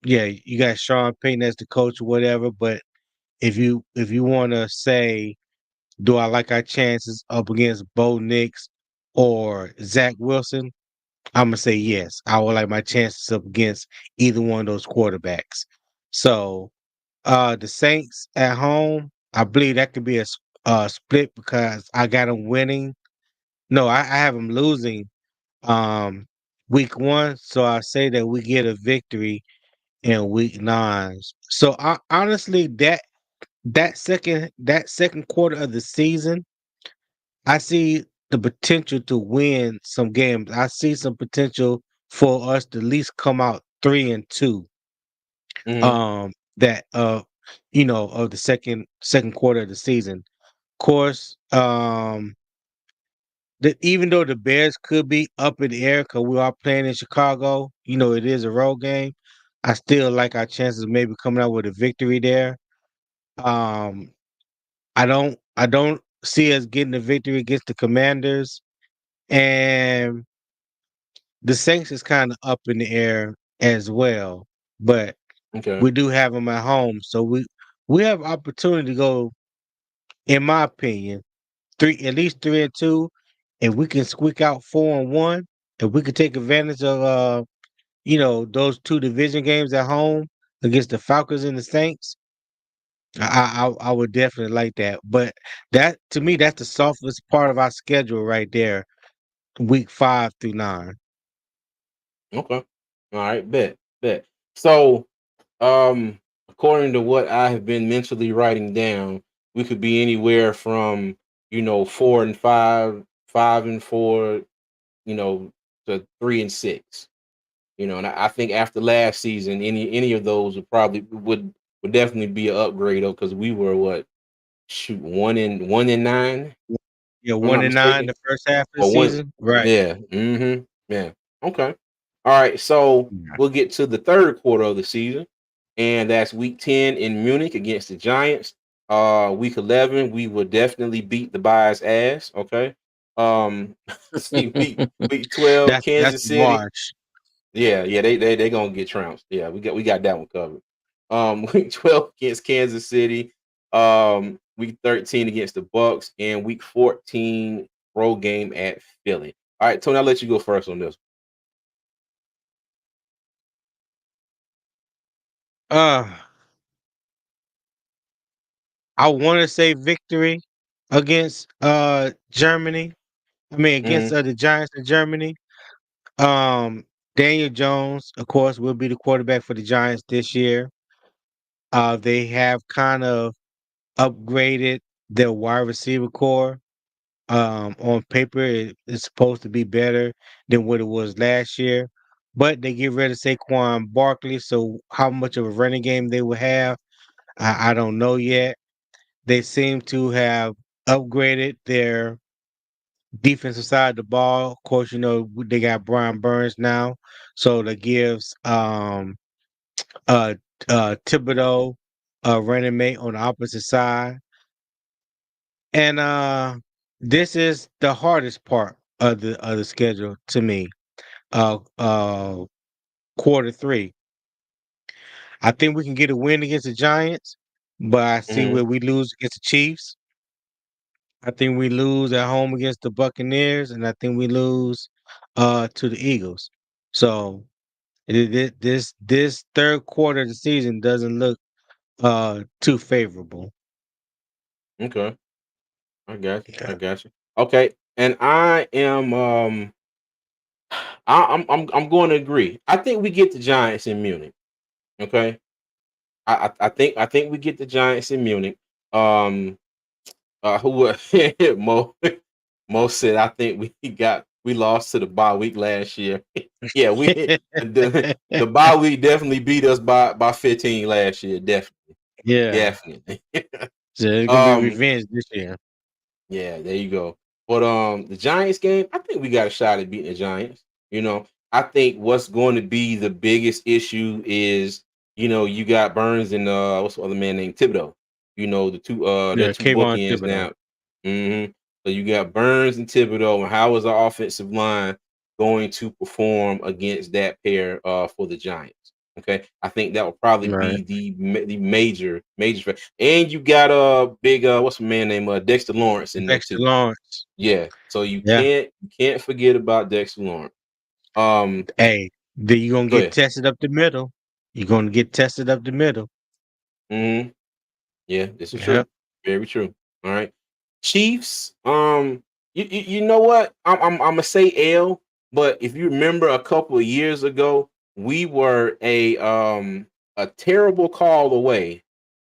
yeah, you got Sean Payton as the coach or whatever, but if you want to say, do I like our chances up against Bo Nix or Zach Wilson? I'm gonna say yes. I would like my chances up against either one of those quarterbacks. So, the Saints at home, I believe that could be a split because I got them winning. No, I have them losing um week 1, so I say that we get a victory in week 9. So I honestly that second quarter of the season, I see the potential to win some games. I see some potential for us to at least come out 3-2. Hmm. That of the second quarter of the season. Of course, even though the Bears could be up in the air because we are playing in Chicago, it is a road game. I still like our chances of maybe coming out with a victory there. Um, I don't see us getting a victory against the Commanders, and the Saints is kind of up in the air as well. But Okay. we do have them at home, so we have opportunity to go, in my opinion, at least 3-2. If we can squeak out 4-1, if we could take advantage of those two division games at home against the Falcons and the Saints, I would definitely like that. But that, to me, that's the softest part of our schedule right there, week 5 through 9. Okay. All right. Bet. So, according to what I have been mentally writing down, we could be anywhere from 4-5, 5-4, to 3-6. And I think after last season, any of those would definitely be an upgrade because we were what, shoot, 1-9, if Yeah, I'm one not and nine mistaken. the first half of the Or one, season, right? yeah, yeah. Okay, all right. So Yeah. we'll get to the third quarter of the season, and that's week 10 in Munich against the Giants. Week 11, we will definitely beat the Bayers' ass. Okay. Let's see, week 12, That's Kansas City. March. Yeah, they gonna get trounced. Yeah, we got that one covered. Week 12 against Kansas City. Week 13 against the Bucks, and week 14 road game at Philly. All right, Tony, I'll let you go first on this. Uh I want to say victory against Germany. I mean against Mm-hmm. the Giants in Germany. Um, Daniel Jones, of course, will be the quarterback for the Giants this year. They have kind of upgraded their wide receiver core. On paper, it's supposed to be better than what it was last year, but they get rid of Saquon Barkley. So how much of a running game they will have, I don't know yet. They seem to have upgraded their defensive side of the ball. Of course, they got Brian Burns now, so that gives uh Thibodeau a running mate on the opposite side. And this is the hardest part of the schedule to me. Quarter three. I think we can get a win against the Giants, but I see Mm-hmm. where we lose against the Chiefs. I think we lose at home against the Buccaneers, and I think we lose to the Eagles. So this third quarter of the season doesn't look too favorable. Okay. I got you. I Yeah. got you. Okay. And I am I'm going to agree. I think we get the Giants in Munich. Okay. I think we get the Giants in Munich. Um who Mo Mo said I think we lost to the bye week last year. Yeah, the bye week definitely beat us by 15 last year. Definitely. Yeah. Definitely. So it's gonna be um revenge this year. Yeah, there you go. But the Giants game, I think we got a shot at beating the Giants. I think what's going to be the biggest issue is, you got Burns and what's the other man named Thibodeau. The two their Yeah, two Kayvon bookends Thibodeau. now. So you got Burns and Thibodeau, and how is our offensive line going to perform against that pair for the Giants? Okay, I think that will probably Right. be the major fact. And you got a big what's the man named Dexter Lawrence in there Dexter too. Lawrence. Yeah, so you Yeah. can't forget about Dexter Lawrence. Um, Hey, then you're gonna Go get ahead. tested up the middle. You're gonna get tested up the middle. hmm Yeah, this is Yeah. true. Very true. All right, Chiefs. You know what? I'm gonna say L, but if you remember a couple of years ago, we were a terrible call away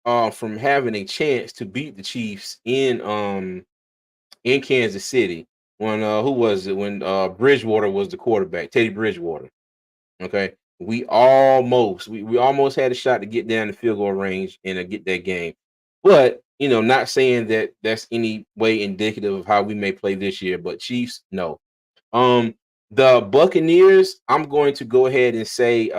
from having a chance to beat the Chiefs in Kansas City when who was it when Bridgewater was the quarterback, Teddy Bridgewater. Okay. We almost had a shot to get down the field goal range and get that game. But not saying that that's any way indicative of how we may play this year, but Chiefs, no. Um, the Buccaneers, I'm going to go ahead and say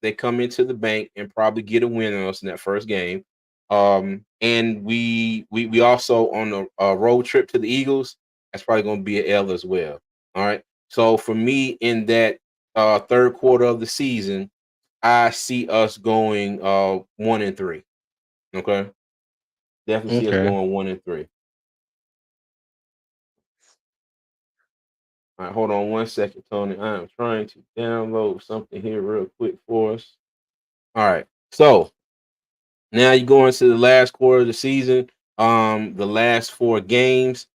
they come into the bank and probably get a win on us in that first game. And we also on a road trip to the Eagles. That's probably going to be an L as well. All right. So for me, in that third quarter of the season, I see us going 1-3. Okay, definitely see us Okay. going 1-3. All right, hold on one second, Tony. I am trying to download something here real quick for us. All right. So now you go into the last quarter of the season. The last four games,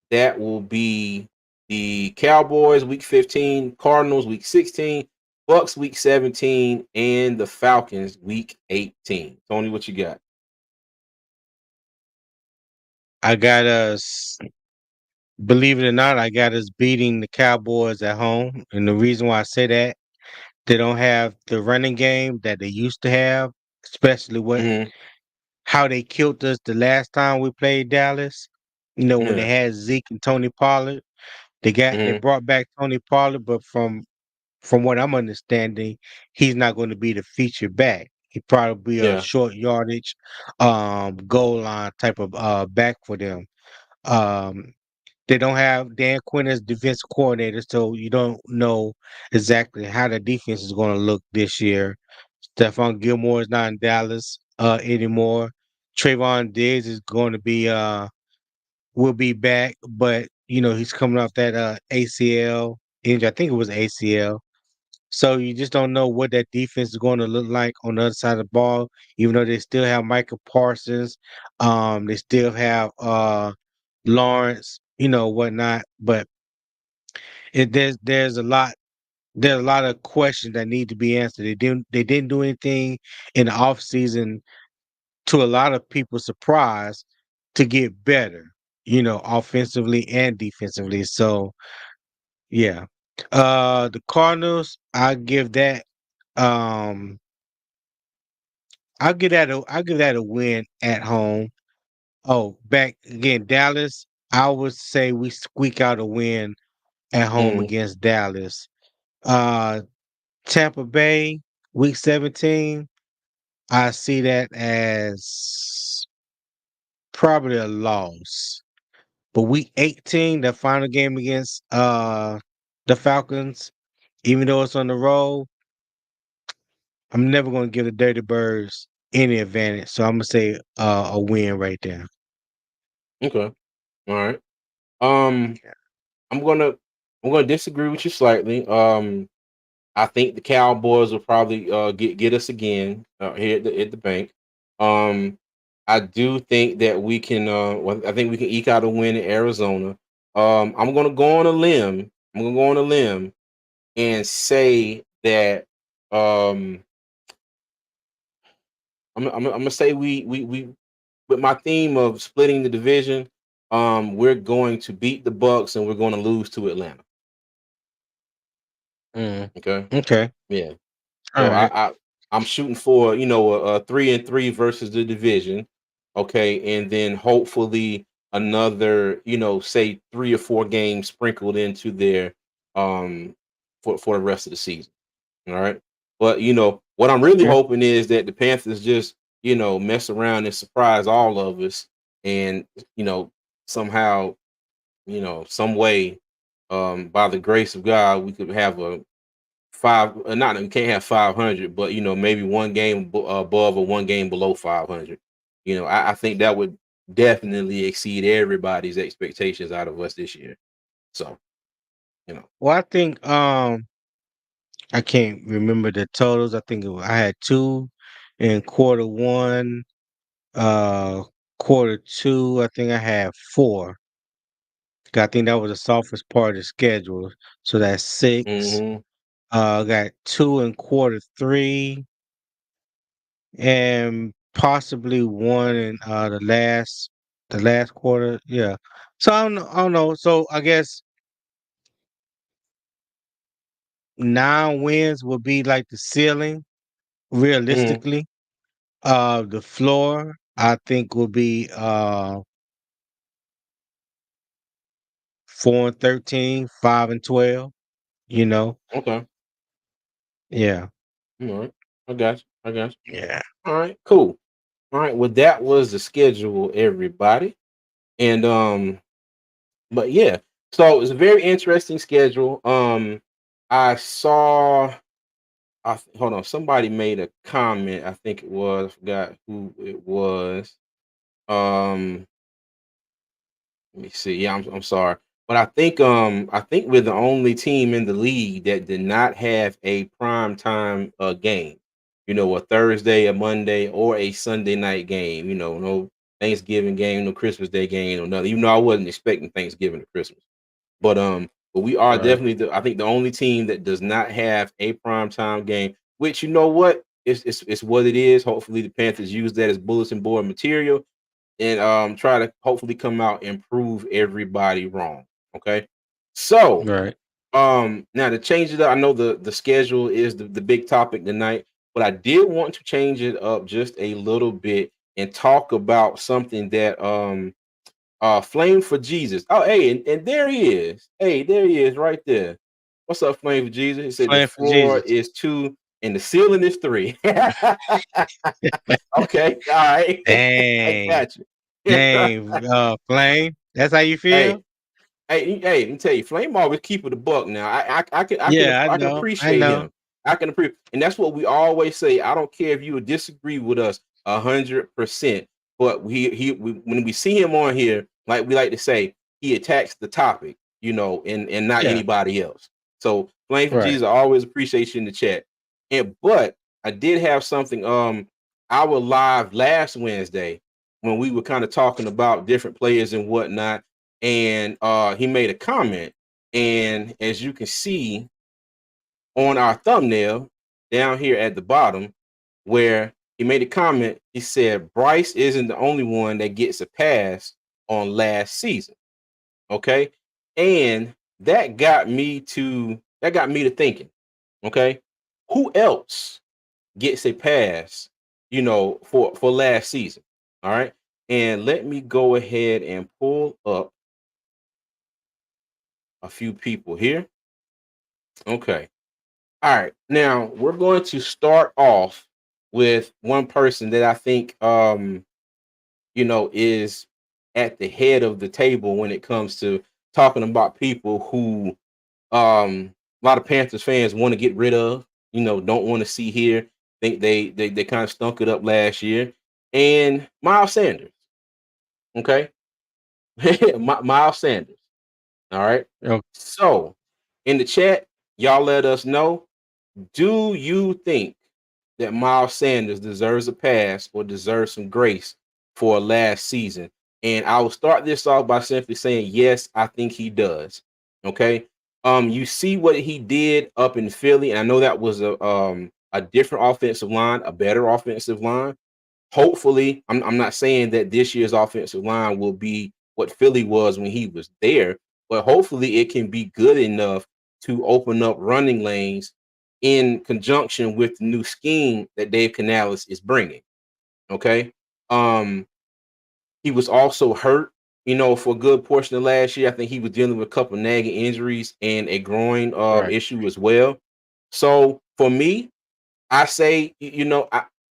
that will be the Cowboys week 15, Cardinals week 16, Bucks week 17, and the Falcons week 18. Tony, what you got? I got us. Believe it or not, I got us beating the Cowboys at home, and the reason why I say that, they don't have the running game that they used to have, especially what hmm how they killed us the last time we played Dallas. When they Yeah. had Zeke and Tony Pollard, they hmm brought back Tony Pollard, but from what I'm understanding, he's not going to be the feature back. He probably be a Yeah. short yardage, goal line type of back for them. Um, they don't have Dan Quinn as defensive coordinator, so you don't know exactly how the defense is going to look this year. Stephon Gilmore is not in Dallas anymore. Trayvon Diggs is going to be will be back, but he's coming off that ACL injury. I think it was ACL. So you just don't know what that defense is going to look like on the other side of the ball, even though they still have Michael Parsons. They still have Lawrence, whatnot, but there's a lot of questions that need to be answered. They didn't do anything in the off season, to a lot of people's surprise, to get better, offensively and defensively. So yeah. The Cardinals, um I'll give that a win at home. Oh, back again, Dallas, I would say we squeak out a win at home Mm, against Dallas. Uh Tampa Bay, week 17, I see that as probably a loss. But week 18, the final game against the Falcons, even though it's on the road, I'm never gonna give the Dirty Birds any advantage. So I'm gonna say a win right there. okay. All right. Um, I'm gonna I'm gonna disagree with you slightly. I think the Cowboys will probably get us again here at the bank. Um, I do think that we can. I think we can eke out a win in Arizona. I'm gonna go on a limb. I'm gonna go on a limb and say that. Um, I'm gonna say we with my theme of splitting the division. We're going to beat the Bucks and we're going to lose to Atlanta. Mm, Okay. okay. Yeah. All So right. I'm shooting for a 3-3 versus the division, okay, and then hopefully another say 3 or 4 games sprinkled into there um for the rest of the season. All right, but what I'm really Okay. hoping is that the Panthers just mess around and surprise all of us, and somehow some way by the grace of God we could have a five not you can't have 500, but maybe one game above or one game below 500. I think that would definitely exceed everybody's expectations out of us this year. So you know Well, I think I can't remember the totals. I think I had two in quarter one, uh quarter two. I think I had four. I think that was the softest part of the schedule. So that's six. hmm Got two in quarter three, and possibly one in the last quarter. Yeah. So I don't know. So I guess 9 wins would be like the ceiling, hmm realistically. The floor, I think, will be 4-13, 5-12. You know. okay. Yeah. All right, I got you. Yeah. All right, cool. All right, well, that was the schedule, everybody. And but yeah, so it's a very interesting schedule. I saw hold on, somebody made a comment. I think it was, I forgot who it was. Um, Let me see. Yeah, I'm sorry. But I think we're the only team in the league that did not have a prime time game. A Thursday, a Monday, or a Sunday night game. No Thanksgiving game, no Christmas Day game, or nothing. Even though I wasn't expecting Thanksgiving or Christmas. But we are Right. definitely I think the only team that does not have a prime time game, which you know what? It's what it is. Hopefully the Panthers use that as bulletin board material and try to hopefully come out and prove everybody wrong. Okay. So Right. now to change it up, I know the schedule is the big topic tonight, but I did want to change it up just a little bit and talk about something that Flame for Jesus. Oh, hey, and there he is. Hey, there he is right there. What's up, Flame for Jesus? He said the Playing for floor Jesus. is 2 and the ceiling is 3. Okay, all right. I Dang. got you. Dang. Flame. That's how you Hey, feel? hey, let me tell you, Flame always keep it a buck. Now, Yeah, I I can know. I appreciate know. him. I can appreciate, and that's what we always say. I don't care if you would disagree with us 100%, but when we see him on here, like we like to say, he attacks the topic, and not Yeah. anybody else. So, Flame for Right. Jesus, I always appreciate you in the chat. But I did have something. Our live last Wednesday. when we were kind of talking about different players and whatnot, and he made a comment. And as you can see on our thumbnail down here at the bottom, where he made a comment, he said Bryce isn't the only one that gets a pass on last season. Okay. And that got me to thinking, okay, who else gets a pass, for last season? All right. And let me go ahead and pull up a few people here. Okay. All right. Now we're going to start off with one person that I think is at the head of the table when it comes to talking about people who a lot of Panthers fans want to get rid of, don't want to see here. Think they kind of stunk it up last year. And Miles Sanders. Okay. Miles Sanders. All right. Okay. So in the chat, y'all let us know. Do you think that Miles Sanders deserves a pass or deserves some grace for last season? And I will start this off by simply saying, yes, I think he does. Okay. You see what he did up in Philly, and I know that was a different offensive line, a better offensive line. Hopefully, I'm not saying that this year's offensive line will be what Philly was when he was there, but hopefully it can be good enough to open up running lanes in conjunction with the new scheme that Dave Canales is bringing. Okay. Um, he was also hurt, for a good portion of last year. I think he was dealing with a couple nagging injuries and a groin Right. issue as well. So for me, I say,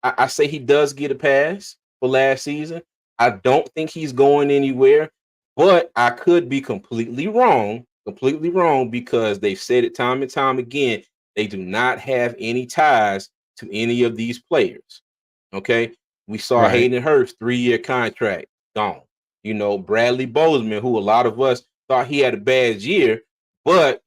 I say he does get a pass for last season. I don't think he's going anywhere, but I could be completely wrong because they've said it time and time again. They do not have any ties to any of these players. Okay. We saw Right. Hayden Hurst, 3-year contract, gone. Bradley Bozeman, who a lot of us thought he had a bad year, but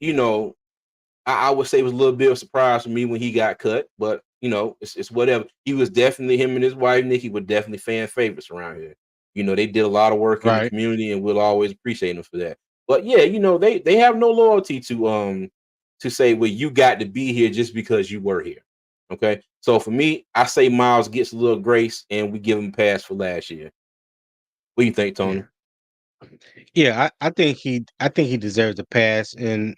I would say it was a little bit of a surprise for me when he got cut, but it's whatever. He was definitely, him and his wife Nikki were definitely fan favorites around here. They did a lot of work in the Right. community, and we'll always appreciate them for that. But yeah, they have no loyalty to say, well, you got to be here just because you were here. Okay, so for me, I say Miles gets a little grace, and we give him a pass for last year. What do you think, Yeah. Tony? Yeah. I think he deserves a pass. And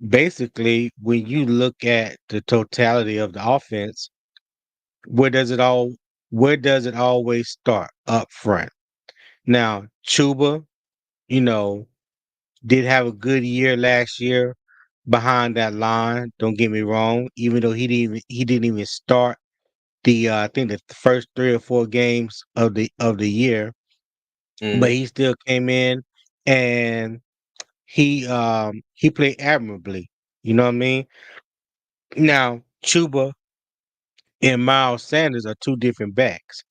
basically, when you look at the totality of the offense, where does it all where does it always start? Up front. Now, Chuba, you know, did have a good year last year behind that line. Don't get me wrong. Even though he didn't even start the I think the first 3 or 4 games of the year, but Mm, he still came in and he played admirably. You know what I mean? Now, Chuba and Miles Sanders are two different backs.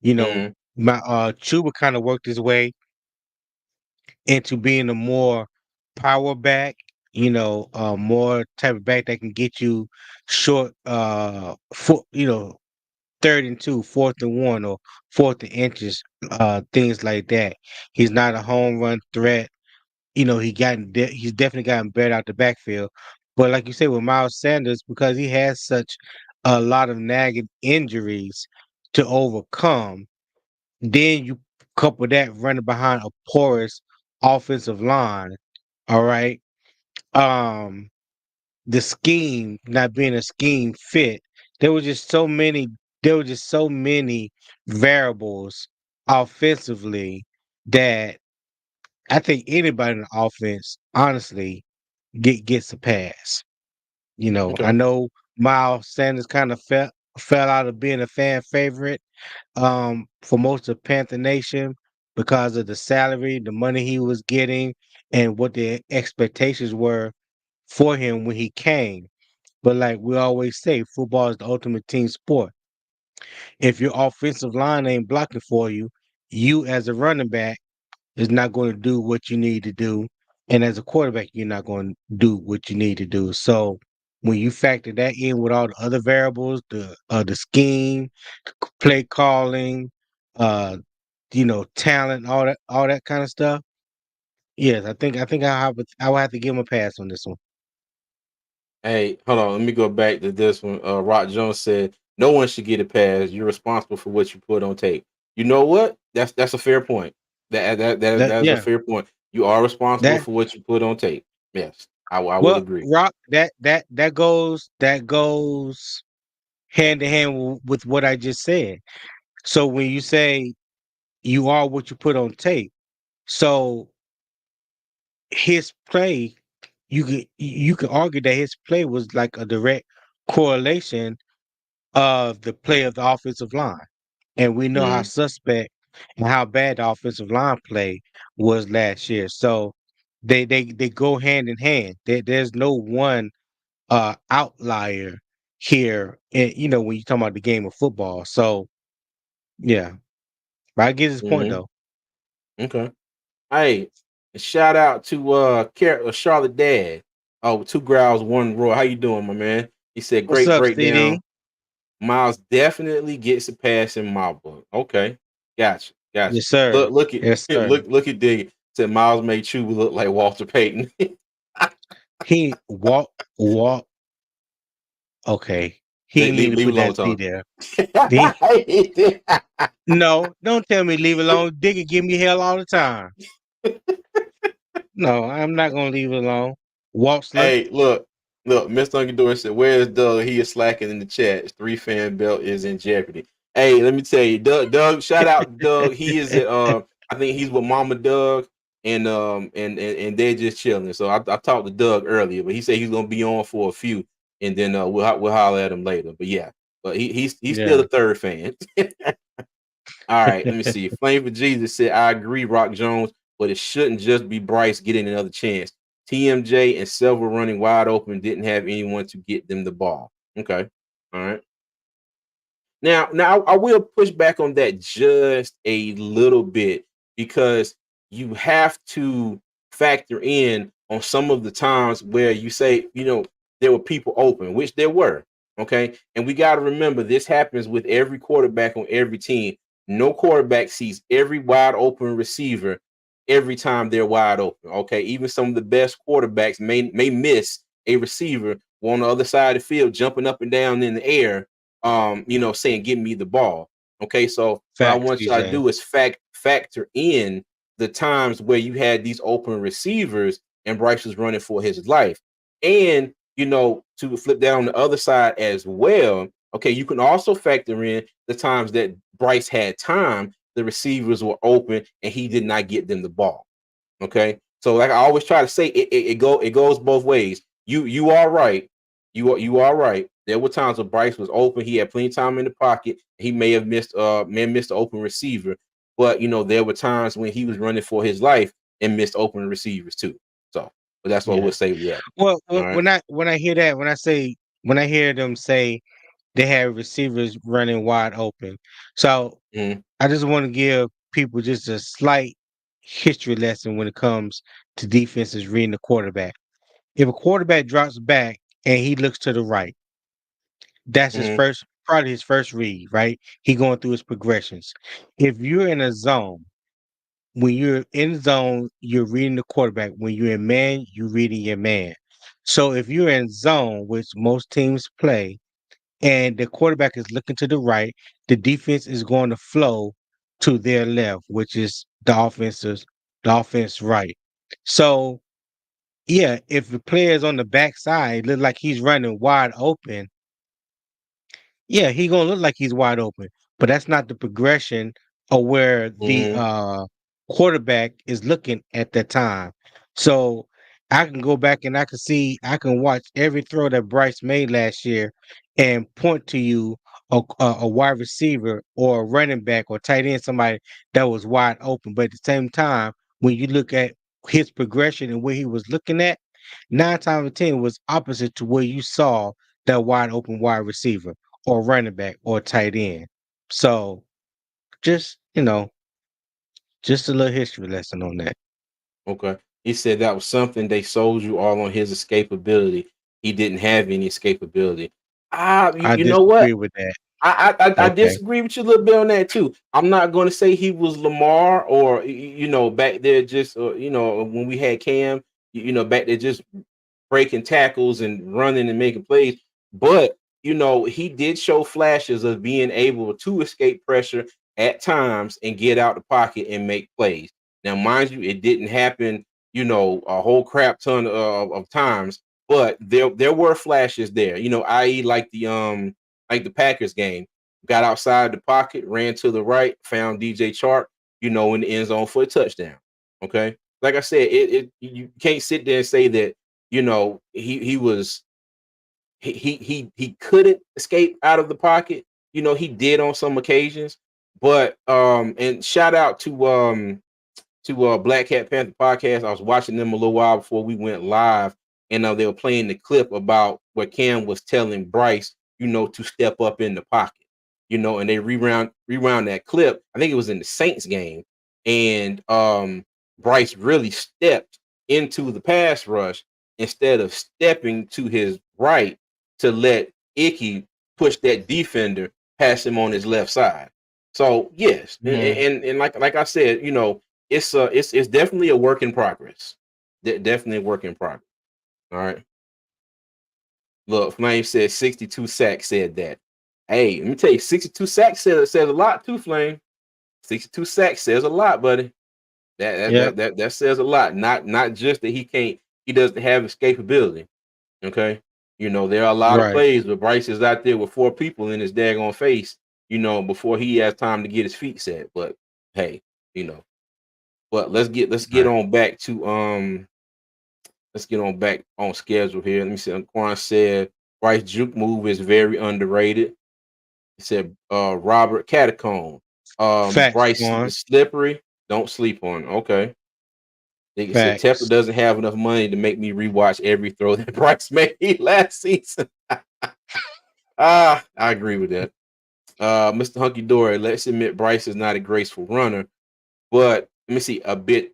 You know, mm, my Chuba kind of worked his way into being a more power back, more type of back that can get you short, third and two, fourth and one, or fourth and inches, things like that. He's not a home run threat. He's definitely gotten better out the backfield. But like you said with Miles Sanders, because he has such a lot of nagging injuries to overcome, then you couple that running behind a porous offensive line, all right. Um, the scheme not being a scheme fit. There were just so many. There were just so many variables offensively that I think anybody in the offense, honestly, gets a pass. I okay. know Miles Sanders kind of fell out of being a fan favorite for most of Panther Nation because of the salary, the money he was getting, and what the expectations were for him when he came. But like we always say, football is the ultimate team sport. If your offensive line ain't blocking for you, you as a running back is not going to do what you need to do. And as a quarterback, you're not going to do what you need to do. So when you factor that in with all the other variables, the scheme, play calling, uh, talent, all that kind of stuff. Yes, I think I will have to give him a pass on this one. Hey, hold on. Let me go back to this one. Rock Jones said, "No one should get a pass. You're responsible for what you put on tape." You know what? That's a fair point. That That's a yeah, fair point. You are responsible that for what you put on tape. Yes, I will well, agree. Rock, that goes hand to hand with what I just said. So when you say you are what you put on tape, so his play, you could argue that his play was like a direct correlation of the play of the offensive line. And we know how Mm-hmm. suspect and how bad the offensive line play was last year. So they go hand in hand. There's no one outlier here. And when you talk about the game of football. So yeah, but I get his point Mm-hmm. though. Okay. Hey, shout out to Charlotte Dad. Oh, two growls, one roar. How you doing, my man? He said, What's "Great up, CD? breakdown. Miles definitely gets a pass in my book." Okay, gotcha, gotcha. Yes, sir. Look at Yes, sir. look at Dig. Said Miles made Chuba look like Walter Payton. He walk. Okay, he didn't need to Leave it put alone, that C Tom. there. He, no, don't tell me leave it alone. Digger give me hell all the time. No, I'm not gonna leave it alone. Waltzler. Hey, look, Mr. Uncle said, "Where's Doug? He is slacking in the chat. His 3-fan belt is in jeopardy." Hey, let me tell you, Doug, shout out to Doug. He is at I think he's with Mama Doug and they're just chilling. So I talked to Doug earlier, but he said he's gonna be on for a few and then we'll holler at him later. But yeah, but he's still Yeah. the third fan. All right, let me see. Flame for Jesus said, "I agree, Rock Jones, but it shouldn't just be Bryce getting another chance. TMJ and several running wide open didn't have anyone to get them the ball." Okay. All right. Now I will push back on that just a little bit because you have to factor in on some of the times where you say, there were people open, which there were. Okay. And we got to remember this happens with every quarterback on every team. No quarterback sees every wide open receiver every time they're wide open. Okay. Even some of the best quarterbacks may miss a receiver on the other side of the field, jumping up and down in the air saying give me the ball. Okay, so what I Facts, want y'all to DJ. do is factor in the times where you had these open receivers and Bryce was running for his life. And to flip that on the other side as well. Okay, you can also factor in the times that Bryce had time, the receivers were open and he did not get them the ball. Okay, so like I always try to say, it goes both ways. You are right. You are right. There were times when Bryce was open. He had plenty of time in the pocket. He may have missed the open receiver, but there were times when he was running for his life and missed open receivers too. So, but that's what we'll Yeah. say. Yeah. Well, All right. when I hear that, when I hear them say they have receivers running wide open, so Mm-hmm. I just want to give people just a slight history lesson when it comes to defenses reading the quarterback. If a quarterback drops back and he looks to the right, that's Mm-hmm. probably his first read, right? He going through his progressions. If you're in a zone, when you're in zone, you're reading the quarterback. When you're in man, you're reading your man. So if you're in zone, which most teams play, and the quarterback is looking to the right, the defense is going to flow to their left, which is the offense right. So yeah, if the player is on the backside, look like he's running wide open, yeah, he gonna look like he's wide open, but that's not the progression of where the Mm-hmm. quarterback is looking at that time. So I can go back and I can watch every throw that Bryce made last year and point to you a wide receiver or a running back or tight end, somebody that was wide open. But at the same time, when you look at his progression and where he was looking at, 9 times out of 10 was opposite to where you saw that wide open wide receiver or running back or tight end. So just just a little history lesson on that. Okay. He said that was something they sold you all on his escapability. He didn't have any escapability. Ah, you, I you know what? disagree with that. I Okay. disagree with you a little bit on that too. I'm not going to say he was Lamar or back there just when we had Cam, back there just breaking tackles and running and making plays. But he did show flashes of being able to escape pressure at times and get out the pocket and make plays. Now, mind you, it didn't happen, a whole crap ton of times, but there were flashes there. I.e., like the Packers game, got outside the pocket, ran to the right, found DJ Chark, in the end zone for a touchdown. Okay, like I said, you can't sit there and say that he couldn't escape out of the pocket. He did on some occasions, but and shout out to Black Cat Panther podcast. I was watching them a little while before we went live, and they were playing the clip about what Cam was telling Bryce, to step up in the pocket, and they rewound that clip. I think it was in the Saints game, and Bryce really stepped into the pass rush instead of stepping to his right to let Icky push that defender past him on his left side. So yes, Mhm. and like I said, it's definitely a work in progress. Definitely a work in progress. All right. Look, Flame said 62 sacks said that. Hey, let me tell you, 62 sacks says a lot too, Flame. 62 sacks says a lot, buddy. Yep. That says a lot. Not just that he doesn't have escapability. Okay. There are a lot of Right. plays where Bryce is out there with four people in his daggone face, before he has time to get his feet set. But hey, you know, but let's get Right. on back to let's get on back on schedule here. Let me see. Quan said Bryce juke move is very underrated. He said Robert Catacomb. Facts, Bryce Quan. is slippery. Don't sleep on. Okay. He said Tepper Facts. doesn't have enough money to make me rewatch every throw that Bryce made last season. I agree with that. Mr. Hunky Dory, let's admit Bryce is not a graceful runner, but let me see, a bit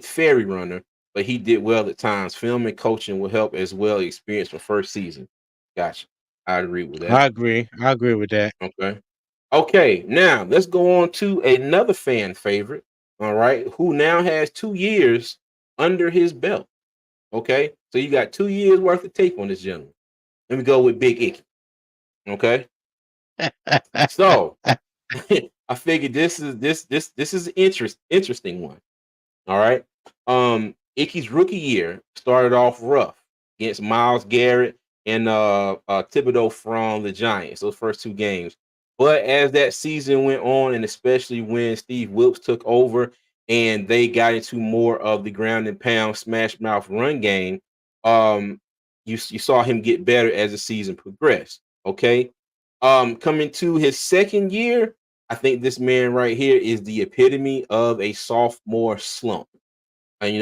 fairy runner, but he did well at times. Film and coaching will help as well. Experience for first season. Gotcha. I agree with that. I agree. I agree with that. Okay. Okay. Now let's go on to another fan favorite. All right. Who now has 2 years under his belt. Okay. So you got 2 years worth of tape on this gentleman. Let me go with Big Icky. Okay. So I figured this is an interesting one. All right. Icky's rookie year started off rough against Miles Garrett and Thibodeau from the Giants, those first two games. But as that season went on, and especially when Steve Wilkes took over and they got into more of the ground and pound smash mouth run game, um, you saw him get better as the season progressed. Okay. Coming to his second year, I think this man right here is the epitome of a sophomore slump. And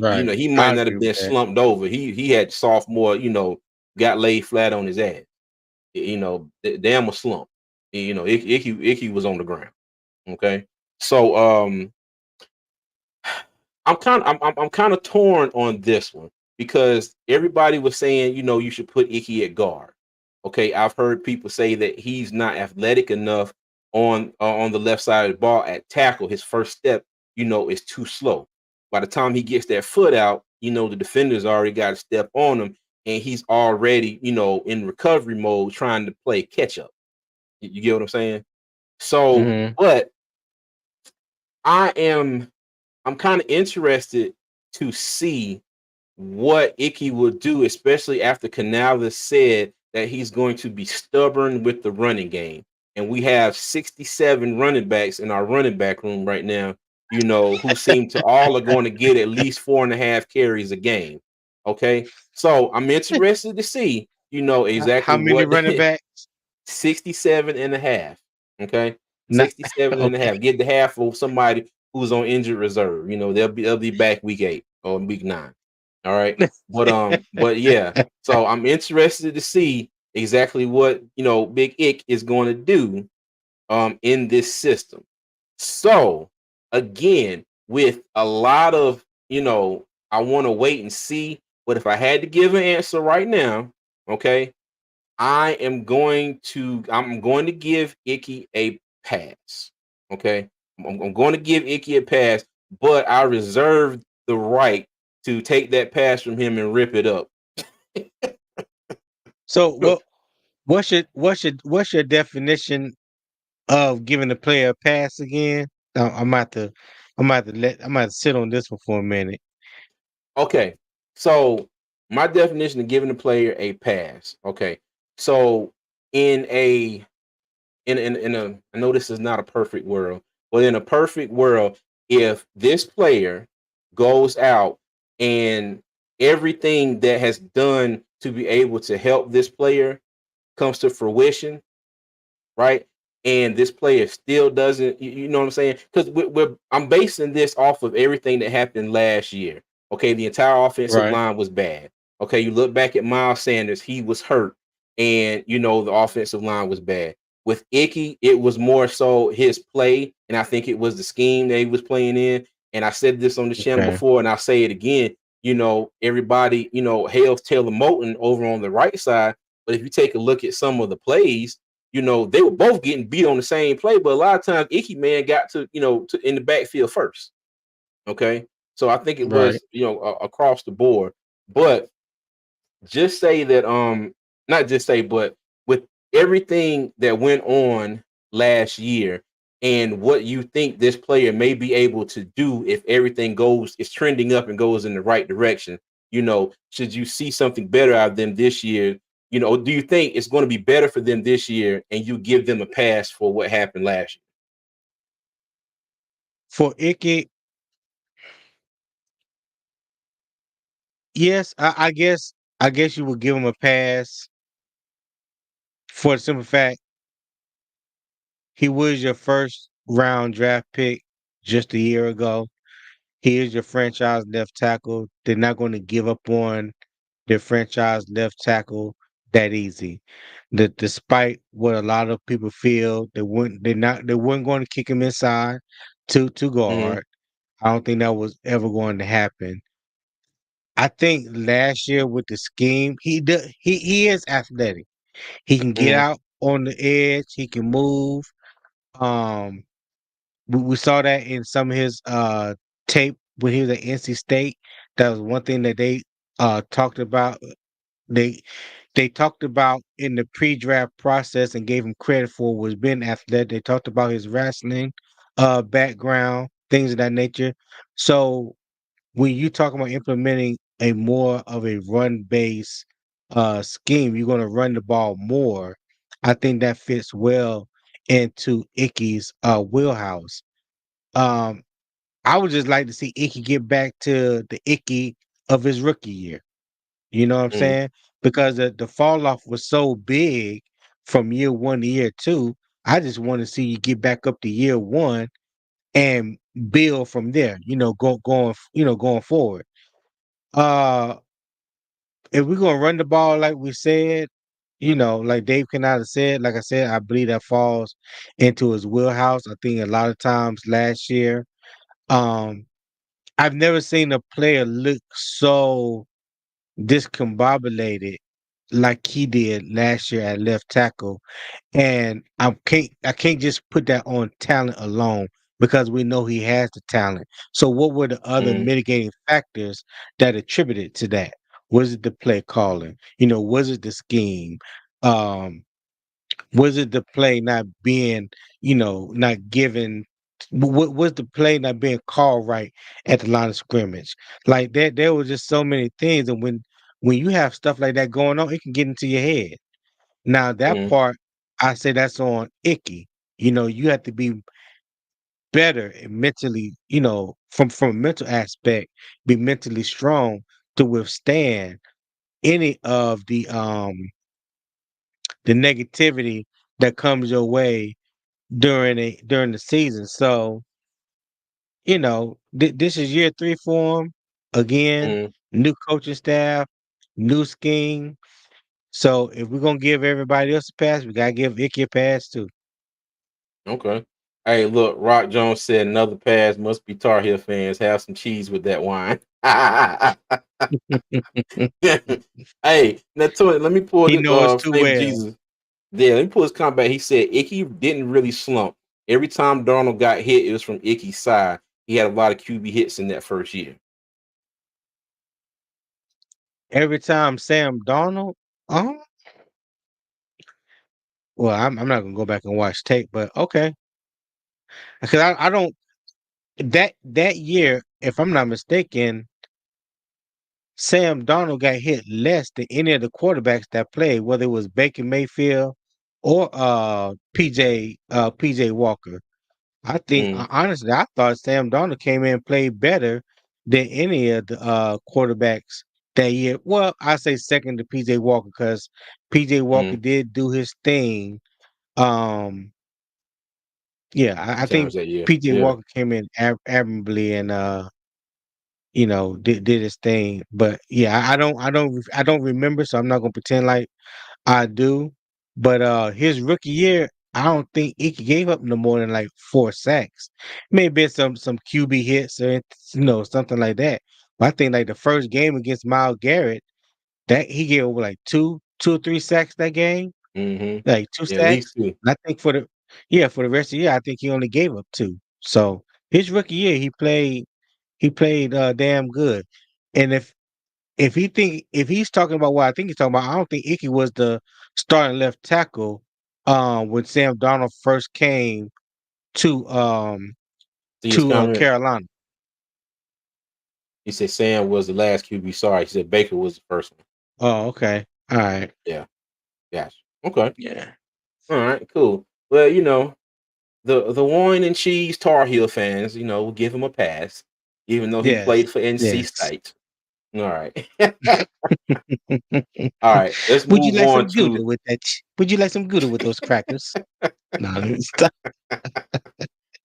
Right. he might I not agree have with been that. slumped over. He had sophomore, got laid flat on his ass. Damn a slump. Icky was on the ground. Okay. So I'm kind of torn on this one because everybody was saying, you should put Icky at guard. Okay, I've heard people say that he's not athletic enough on the left side of the ball at tackle. His first step, is too slow. By the time he gets that foot out, the defender's already got a step on him, and he's already, in recovery mode, trying to play catch up. You get what I'm saying? So, Hmm. but I am I'm kind of interested to see what Icky will do, especially after Canales said that he's going to be stubborn with the running game. And we have 67 running backs in our running back room right now, who seem to all are going to get at least 4.5 carries a game. Okay. So I'm interested to see, exactly How many what running back? 67 and a half. Okay. Not 67 and a okay. half. Get the half of somebody who's on injured reserve. They'll be back week 8 or week 9. All right. But yeah. So I'm interested to see exactly what Big Ick is going to do in this system. So again, with a lot of I want to wait and see. But if I had to give an answer right now, okay, I'm going to give Icky a pass. Okay. I'm going to give Icky a pass, but I reserve the right to take that pass from him and rip it up. So what's your definition of giving a player a pass again? I'm about to sit on this one for a minute. Okay. So my definition of giving the player a pass. Okay. So in a in a I know this is not a perfect world, but in a perfect world, if this player goes out and everything that has done to be able to help this player comes to fruition, right? And this player still doesn't, you know what I'm saying? Because I'm basing this off of everything that happened last year. Okay, the entire offensive Right. line was bad. Okay, you look back at Miles Sanders, he was hurt, and you know the offensive line was bad. With Icky, it was more so his play, and I think it was the scheme that he was playing in. And I said this on the channel Okay. before, and I'll say it again. You know, everybody, you know, hails Taylor Moton over on the right side. But if you take a look at some of the plays, you know, they were both getting beat on the same play, but a lot of times Icky man got to, you know, in the backfield first. Okay. So I think it Right. was, you know, across the board. But just say that, not just say, but with everything that went on last year and what you think this player may be able to do if everything goes is trending up and goes in the right direction, you know, should you see something better out of them this year? You know, do you think it's going to be better for them this year and you give them a pass for what happened last For Icky, yes, I guess you would give him a pass for the simple fact he was your first round draft pick just a year ago. He is your franchise left tackle. They're not going to give up on their franchise left tackle that easy. Despite what a lot of people feel, they weren't going to kick him inside to year? guard. I don't think that was ever going to happen. I think last year with the scheme, he is athletic. He can get Hmm. out on the edge. He can move. Um, we saw that in some of his tape when he was at NC State. That was one thing that they talked about. They they talked about in the pre-draft process and gave him credit for was being athletic. They talked about his wrestling background, things of that nature. So when you talk about implementing a more of a run based scheme, you're going to run the ball more. I think that fits well into Icky's wheelhouse. Um, I would just like to see Icky get back to the Icky of his rookie year. You know what I'm Hmm. saying? Because the fall off was so big from year one to year two. I just want to see you get back up to year one and build from there. Going forward. Uh, if we're gonna run the ball like we said, like Dave Canada said, like I said, I believe that falls into his wheelhouse. I think a lot of times last year, um, I've never seen a player look so discombobulated like he did last year at left tackle. And I can't just put that on talent alone because we know he has the talent. So what were the other Hmm. mitigating factors that attributed to that? Was it the play calling? Was it the scheme? Um, was it the play not being, not given? What was the play not being called right at the line of scrimmage? Like that, there were just so many things, and when you have stuff like that going on, it can get into your head. Now that Hmm. part, I say that's on Icky. You have to be better and mentally, from a mental aspect, be mentally strong to withstand any of the negativity that comes your way during the season. So, this is year three for him. Again, Hmm. new coaching staff, new scheme. So if we're gonna give everybody else a pass, we gotta give Icky a pass too. Okay. Hey, look, Rock Jones said another pass must be Tar Heel fans. Have some cheese with that wine. Hey, now Tony, let me pull He this knows too Flavor well. Jesus. Yeah, let me pull his comeback. He said Icky didn't really slump. Every time Darnold got hit, it was from Icky's side. He had a lot of QB hits in that first year. Every time Sam Darnold, oh, well, I'm not gonna go back and watch tape, but okay, because I don't that year, if I'm not mistaken, Sam Darnold got hit less than any of the quarterbacks that played, whether it was Baker Mayfield or PJ Walker. I think Mm, honestly, I thought Sam Darnold came in and played better than any of the quarterbacks that year. Well, I say second to PJ Walker because PJ Walker mm. did do his thing. Um, yeah, I think Challenge that year. PJ Yeah. Walker came in admirably and did his thing. But yeah, I don't remember, so I'm not gonna pretend like I do. But his rookie year, I don't think he gave up no more than like 4 sacks. Maybe some QB hits or something like that. But I think like the first game against Myles Garrett, that he gave over like two or three sacks that game, Mm-hmm. like two Yeah, at least sacks. two. And I think for the rest of the year, I think he only gave up two. So his rookie year, he played damn good. And if he's talking about what I think he's talking about, I don't think Icky was the starting left tackle when Sam Donald first came to See his comment? Carolina. He said Sam was the last QB. Sorry. He said Baker was the first one. Oh, okay. All right. Yeah. Gotcha. Okay. Yeah. All right. Cool. Well, the wine and cheese Tar Heel fans, will give him a pass, even though he Yes. played for NC Yes. State. All right. All right. Let's Would you move like on some Gouda to with that? Would you like some Gouda with those crackers? No, let me stop. all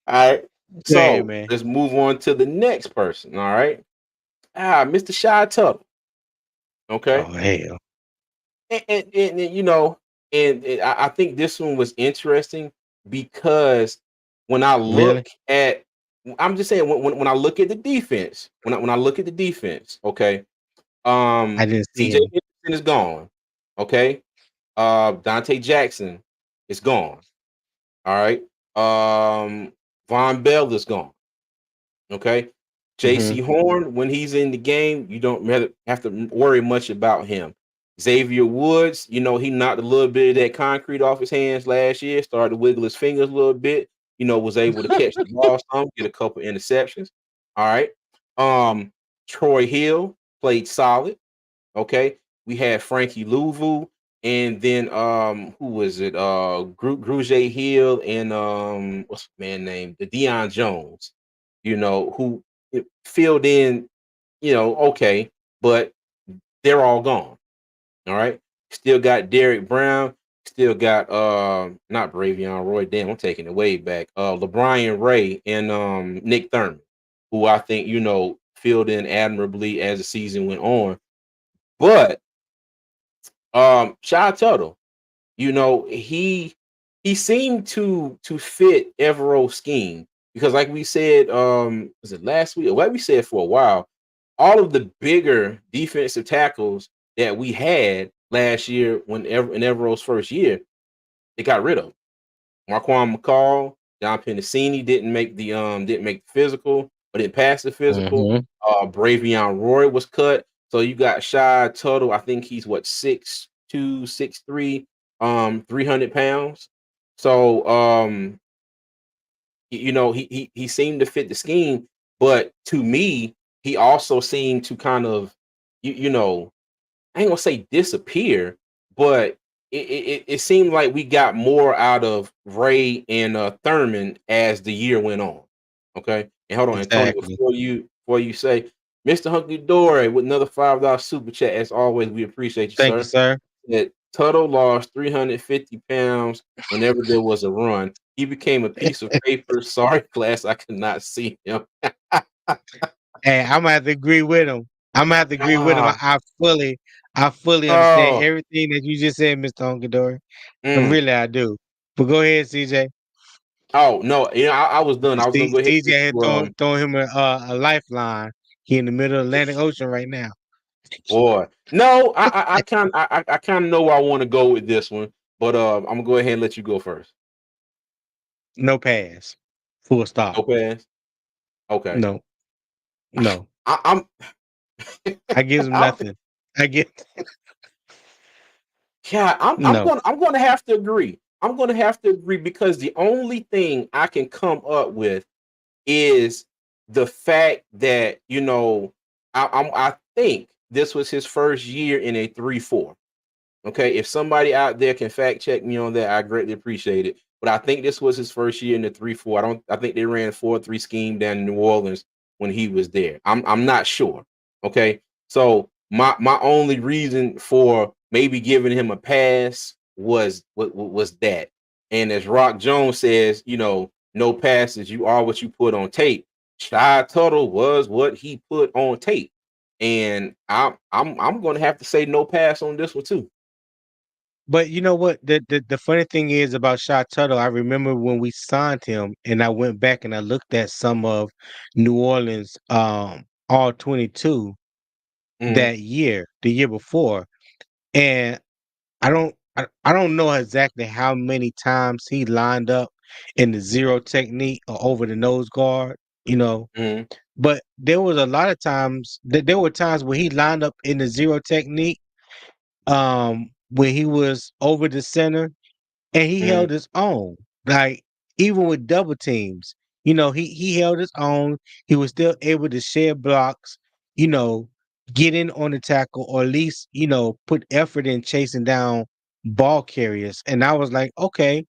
right. Go ahead, So man. let's move on to the next person. All right. Mr. Shy Tuttle. Okay. Oh hell, And I think this one was interesting because when I really? look at, I'm just saying when I look at the defense, when I look at the defense, okay, I didn't see CJ him. Henderson is gone, okay, Dante Jackson is gone, all right, Von Bell is gone. Okay. Hmm. JC Horn, when he's in the game, you don't have to worry much about him. Xavier Woods, he knocked a little bit of that concrete off his hands last year, started to wiggle his fingers a little bit, was able to catch the ball some, get a couple interceptions. All right. Um, Troy Hill played solid. Okay. We had Frankie Louvu, and then who was it? Grugier Hill and what's the man name? The Deion Jones, who filled in, okay, but they're all gone. All right. Still got Derek Brown, still got not Bravion Roy. Damn, I'm taking it way back. LeBron Ray and Nick Thurman, who I think, filled in admirably as the season went on. But Shy Tuttle, he seemed to fit Evero's scheme because, like we said, was it last week? Or like we said for a while, all of the bigger defensive tackles that we had last year in Evero's first year, they got rid of. Marquand McCall, John Pennicini didn't make the physical, but didn't pass the physical. Hmm. Bravion Roy was cut. So you got Shy Tuttle. I think he's what 6'2", 6'3", 300 pounds. So he seemed to fit the scheme, but to me, he also seemed to kind of I ain't gonna say disappear, but it seemed like we got more out of Ray and Thurman as the year went on. Okay, and hold on, and Tony, Exactly. before you say, Mr. Hunky Dory with another $5 super chat. As always, we appreciate you, Thank you, sir. sir. That Tuttle lost 350 pounds whenever there was a run. He became a piece of paper. Sorry, class, I could not see him. Hey, I'm gonna have to agree with him. I'm gonna have to agree with him. Ah, I fully understand oh, everything that you just said, Mr. Honkadori. mm. Really, I do. But go ahead, CJ. Oh no, I was done. I was gonna go ahead and CJ let had you throwing him a lifeline. He in the middle of the Atlantic Ocean right now. boy. No, I kind of know where I want to go with this one, but I'm gonna go ahead and let you go first. No pass. Full stop. No pass. Okay. No, no. I'm I gives him I'm nothing. I get yeah, no. I'm gonna have to agree. I'm gonna have to agree because the only thing I can come up with is the fact that I think this was his first year in a 3-4. Okay, if somebody out there can fact check me on that, I greatly appreciate it. But I think this was his first year in the 3-4. I think they ran 4-3 scheme down in New Orleans when he was there. I'm not sure. Okay. So my only reason for maybe giving him a pass was that. And as Rock Jones says, no passes, you are what you put on tape. Shy Tuttle was what he put on tape. And I'm gonna have to say no pass on this one too. But you know what? The funny thing is about Shot Tuttle, I remember when we signed him and I went back and I looked at some of New Orleans all 22 Mhm, that year, the year before. And I don't know exactly how many times he lined up in the zero technique or over the nose guard, you know. mhm, But there was a lot of times that there were times where he lined up in the zero technique, when he was over the center and he mhm, held his own. Like even with double teams, he held his own. He was still able to share blocks, you know, get in on the tackle or at least, put effort in chasing down ball carriers. And I was like, okay,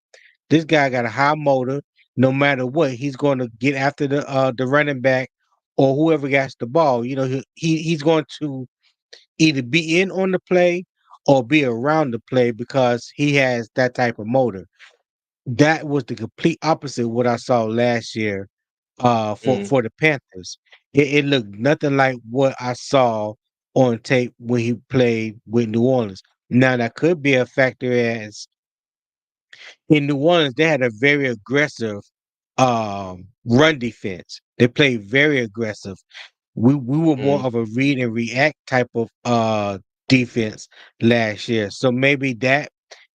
this guy got a high motor. No matter what, he's going to get after the running back or whoever gets the ball. He's going to either be in on the play or be around the play because he has that type of motor. That was the complete opposite of what I saw last year for mhm. for the Panthers. It looked nothing like what I saw on tape when he played with New Orleans. Now that could be a factor as in New Orleans they had a very aggressive run defense. They played very aggressive. We were more Mm, of a read and react type of defense last year. So maybe that,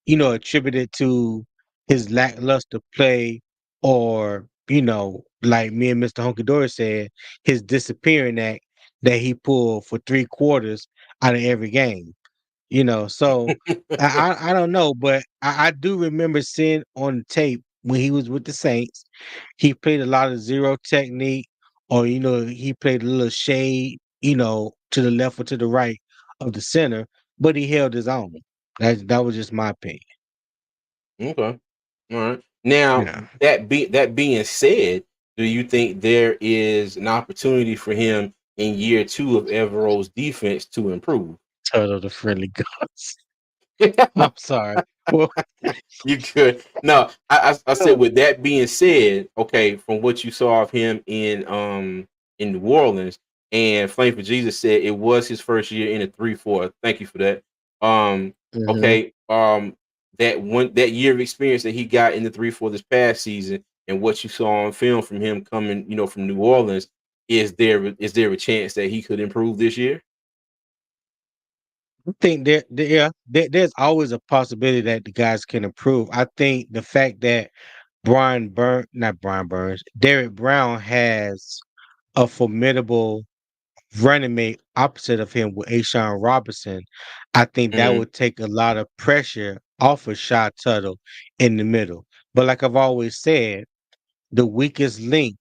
attributed to his lackluster play or, like me and Mr. Hunky Dory said, his disappearing act that he pulled for 3 quarters out of every game. So I don't know, but I do remember seeing on the tape when he was with the Saints, he played a lot of zero technique, or he played a little shade, to the left or to the right of the center, but he held his own. That was just my opinion. okay. All right. Now Yeah, that being said, do you think there is an opportunity for him in year two of Evero's defense to improve? Turtle the friendly ghost. I'm sorry. Well, You could. No, I said with that being said, okay, from what you saw of him in New Orleans, and Flame for Jesus said it was his first year in a 3-4. Thank you for that. mhm. Okay. That year of experience that he got in the 3-4 this past season, and what you saw on film from him coming, from New Orleans, is there a chance that he could improve this year? I think yeah, there's always a possibility that the guys can improve. I think the fact that not Brian Burns, Derek Brown has a formidable running mate opposite of him with Ashawn Robinson. I think that Mm-hmm. would take a lot of pressure off of Shy Tuttle in the middle. But like I've always said, the weakest link,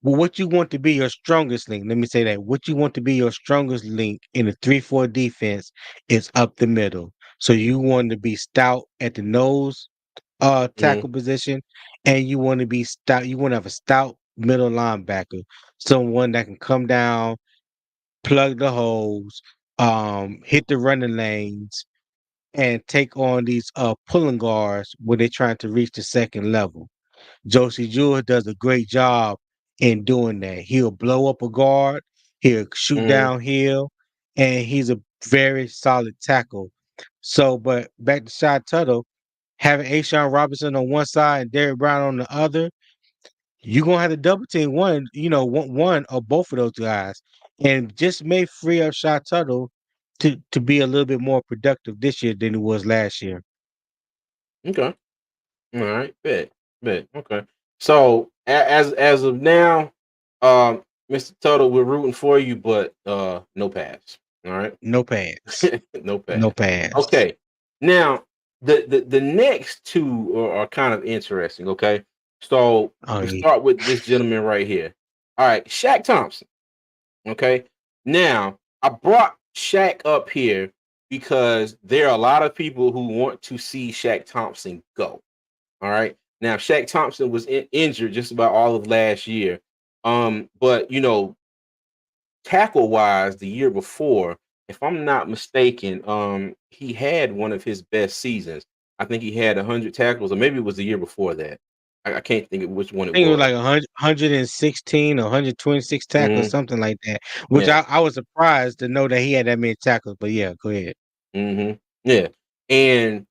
well, what you want to be your strongest link, let me say that. What you want to be your strongest link in a 3-4 defense is up the middle. So you want to be stout at the nose tackle position, and you want to be stout. You want to have a stout middle linebacker, someone that can come down, plug the holes, hit the running lanes, and take on these pulling guards when they're trying to reach the second level. Josie Jewell does a great job in doing that. He'll blow up a guard, he'll shoot Mm-hmm. downhill, and he's a very solid tackle. So, but back to Shy Tuttle. having Ashawn Robinson on one side and Derrick Brown on the other, you're gonna have to double team one or both of those guys, and just may free up Shot Tuttle to be a little bit more productive this year than it was last year. Okay. All right. Bet. Okay. So as of now, Mr. Tuttle, we're rooting for you, but no pass. All right. No pass, No no pass. pass. Okay. Now the next two are kind of interesting. Okay. So Oh we'll yeah, start with this gentleman right here. All right, Shaq Thompson. Okay. Now, I brought Shaq up here because there are a lot of people who want to see Shaq Thompson go. All right. Now, Shaq Thompson was injured just about all of last year. But tackle wise, the year before, if I'm not mistaken, he had one of his best seasons. I think he had 100 tackles, or maybe it was the year before that. I can't think of which one it I think it was was. like 116 or 126 tackles, Hmm. something like that. Which Yeah. I was surprised to know that he had that many tackles. But yeah, go ahead. Hmm. Yeah. And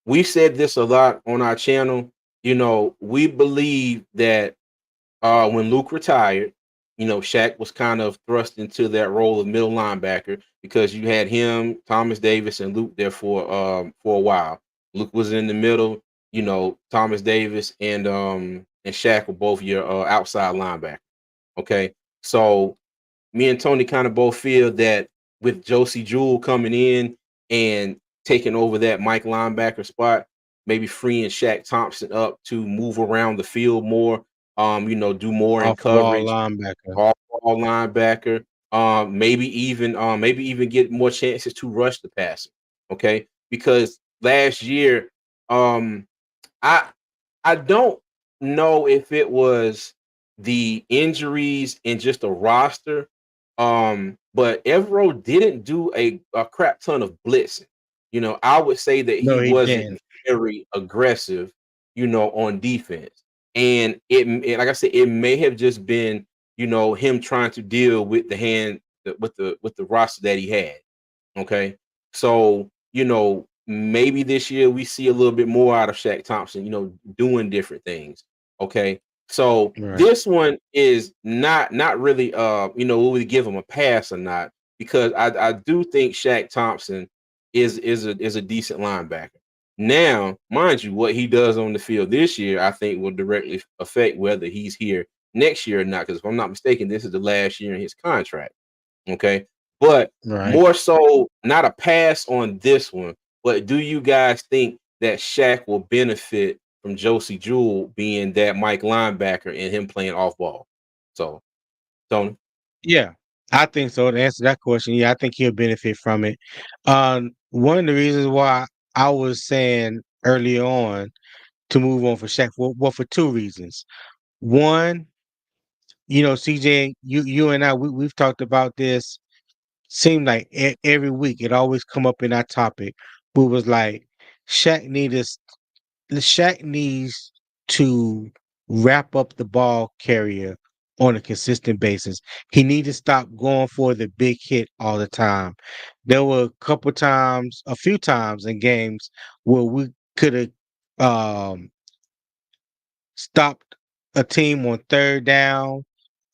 we said this a lot on our channel. We believe that when Luke retired, Shaq was kind of thrust into that role of middle linebacker because you had him, Thomas Davis, and Luke there for a while. Luke was in the middle. Thomas Davis and Shaq were both your outside linebacker. Okay, so me and Tony kind of both feel that with Josie Jewell coming in and taking over that Mike linebacker spot, maybe freeing Shaq Thompson up to move around the field more, do more in Off ball coverage, linebacker. off ball linebacker, maybe even get more chances to rush the passer. Okay. Because last year, um, I I don't know if it was the injuries and just a roster, but Evero didn't do a crap ton of blitzing. I would say that he No, he wasn't didn't. very aggressive, on defense. And like I said, it may have just been, him trying to deal with with the roster that he had. Okay. So, maybe this year we see a little bit more out of Shaq Thompson, doing different things. Okay. So Right. this one is not really will we give him a pass or not? Because I do think Shaq Thompson is a decent linebacker. Now, mind you, what he does on the field this year, I think will directly affect whether he's here next year or not. Because if I'm not mistaken, this is the last year in his contract. Okay. But Right. more so, not a pass on this one, but do you guys think that Shaq will benefit from Josie Jewell being that Mike linebacker and him playing off ball? So, Tony. Yeah, I think so. To answer that question, yeah, I think he'll benefit from it. One of the reasons why I was saying early on to move on for Shaq, well, for two reasons. One, CJ, you and I, we've talked about this. Seemed like every week it always come up in our topic. We was like, Shaq need us. Shaq needs to wrap up the ball carrier on a consistent basis. He need to stop going for the big hit all the time. There were a few times in games where we could have stopped a team on third down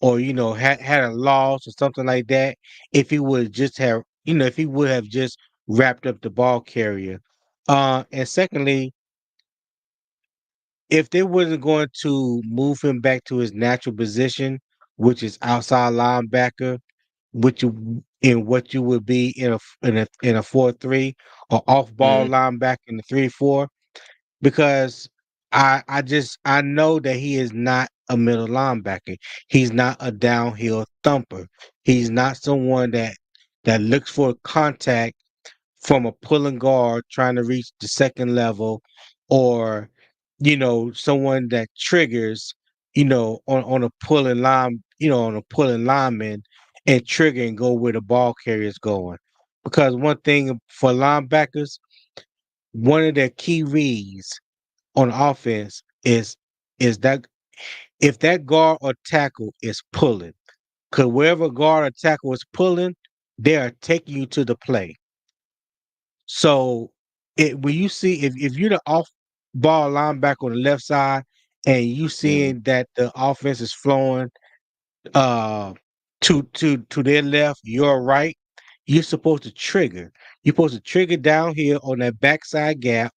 or had a loss or something like that if he would just have if he would have just wrapped up the ball carrier. And secondly, if they wasn't going to move him back to his natural position, which is outside linebacker, which you in what you would be in a 4-3 or off ball Mm-hmm. linebacker in the 3-4, because I know that he is not a middle linebacker. He's not a downhill thumper. He's not someone that looks for contact from a pulling guard trying to reach the second level, or someone that triggers on a pulling line, on a pulling lineman, and trigger and go where the ball carrier's going. Because one thing for linebackers, one of their key reads on offense is that if that guard or tackle is pulling, because wherever guard or tackle is pulling, they are taking you to the play. So when you see if you're the off ball linebacker on the left side and you Mm-hmm. seeing that the offense is flowing uh to their left, your right, you're supposed to trigger. You're supposed to trigger down here on that backside gap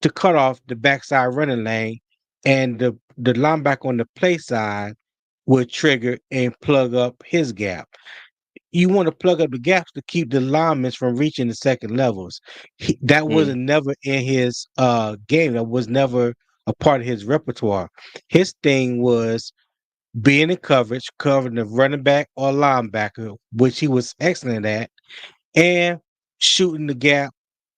to cut off the backside running lane, and the linebacker on the play side will trigger and plug up his gap. You want to plug up the gaps to keep the linemen from reaching the second levels. That Mm-hmm. wasn't never in his game. That was never a part of his repertoire. His thing was being in coverage, covering the running back or linebacker, which he was excellent at, and shooting the gap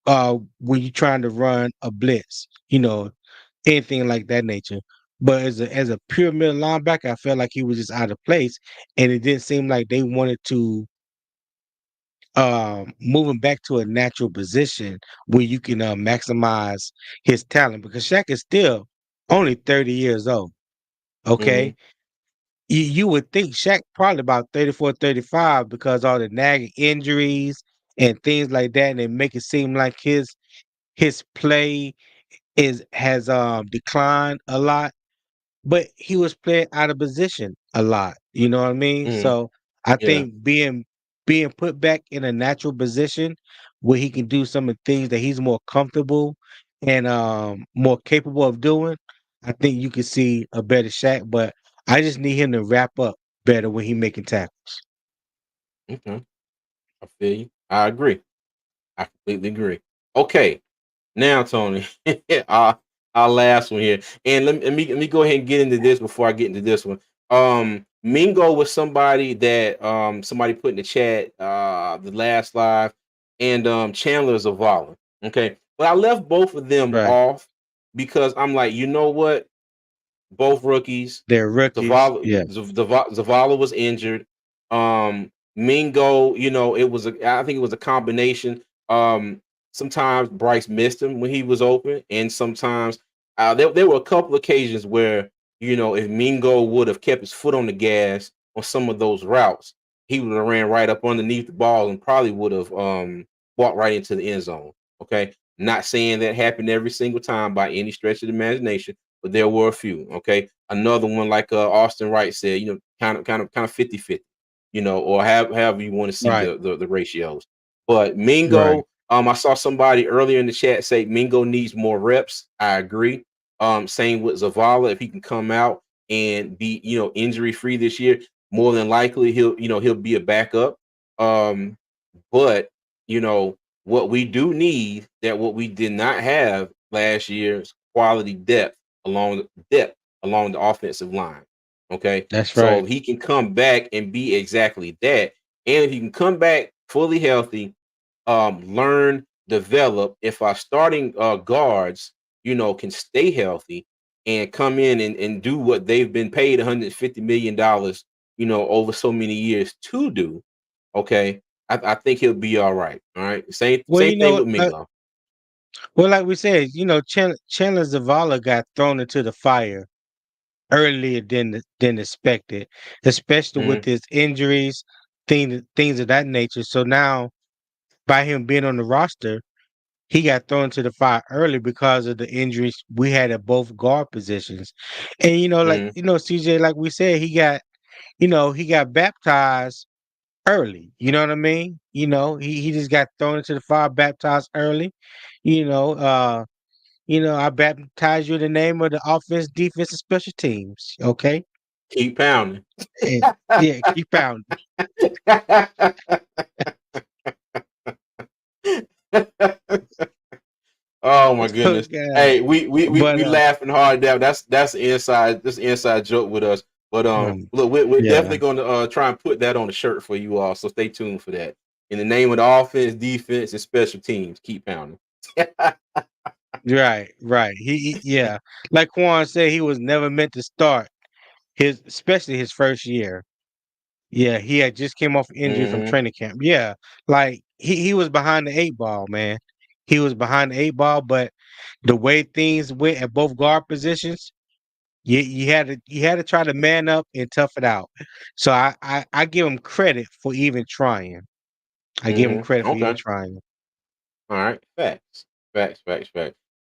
when you're trying to run a blitz, anything like that nature. But as a pure middle linebacker, I felt like he was just out of place, and it didn't seem like they wanted to move him back to a natural position where you can maximize his talent because Shaq is still only 30 years old. Mm-hmm. Okay, you would think Shaq probably about 34, 35 because all the nagging injuries and things like that, and they make it seem like his play is has declined a lot, but he was playing out of position a lot. You know what I mean? Mm-hmm. So I Yeah. think being put back in a natural position where he can do some of the things that he's more comfortable and more capable of doing, I think you can see a better Shaq. But I just need him to wrap up better when he making tackles. Okay. I feel you. I agree. I completely agree. Okay. Now, Tony, our last one here, and let me go ahead and get into this before I get into this one. Mingo was somebody that somebody put in the chat the last live, and Chandler Zavala. Okay, but I left both of them Right. off because I'm like, you know what? Both rookies. They're rookies. Yeah. Zavala was injured. Mingo, I think it was a combination. Sometimes Bryce missed him when he was open, and sometimes there were a couple occasions where if Mingo would have kept his foot on the gas on some of those routes, he would have ran right up underneath the ball and probably would have walked right into the end zone. Okay, not saying that happened every single time by any stretch of the imagination, but there were a few. Okay, another one like Austin Wright said, kind of 50-50, or however you want to see Right. the ratios. But Right. Mingo, I saw somebody earlier in the chat say Mingo needs more reps. I agree. Same with Zavala. If he can come out and be injury free this year, more than likely he'll be a backup. Um, but what we do need that what we did not have last year is quality depth along the offensive line. Okay. That's So right. if he can come back and be exactly that, and if he can come back fully healthy, learn, develop, if our starting guards, can stay healthy and come in and do what they've been paid $150 million, over so many years to do, okay, I think he'll be all right. All right. Same Well, same thing with Mingo. like we said, Chandler Zavala got thrown into the fire earlier than expected, especially with Mm-hmm. his injuries, things of that nature. So now, by him being on the roster, he got thrown into the fire early because of the injuries we had at both guard positions. And Mm-hmm. CJ, like we said, he got baptized early. You know what I mean? He just got thrown into the fire, baptized early. You know, uh, I baptize you in the name of the offense, defense, and special teams. Okay. Keep pounding. And yeah, keep pounding. Oh my Oh goodness. God. Hey, we But laughing hard now. That's an inside joke with us. But look, we're yeah, definitely gonna try and put that on the shirt for you all. So stay tuned for that. In the name of the offense, defense, and special teams, keep pounding. right, right. Yeah. Like Quan said, he was never meant to start especially his first year. Yeah, he had just came off injury from Hmm. training camp. Yeah, like he was behind the eight ball, man. He was behind the eight ball, but the way things went at both guard positions, you had to try to man up and tough it out. So I give him credit for even trying. I give him credit for even Okay. trying. All right, facts, facts.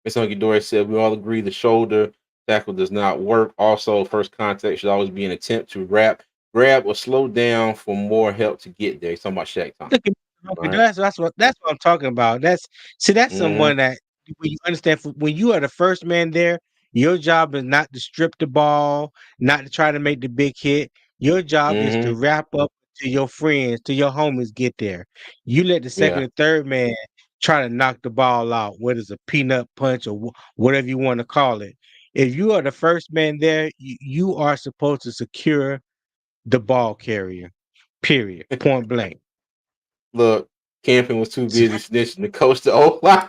Miss Hunky Dory said we all agree the shoulder tackle does not work. Also, first contact should always be an attempt to grab, or slow down for more help to get there. He's talking about Shaq Thompson. Look at All okay, right. that's what I'm talking about. That's Mm-hmm. someone that when you understand when you are the first man there, your job is not to strip the ball, not to try to make the big hit. Your job is to Mm-hmm. wrap up to your friends, to your homies get there. You let the second Yeah. and third man try to knock the ball out, whether it's a peanut punch or whatever you want to call it. If you are the first man there, you are supposed to secure the ball carrier. Period. Point blank. Look, Camping was too busy snitching the coach the O line.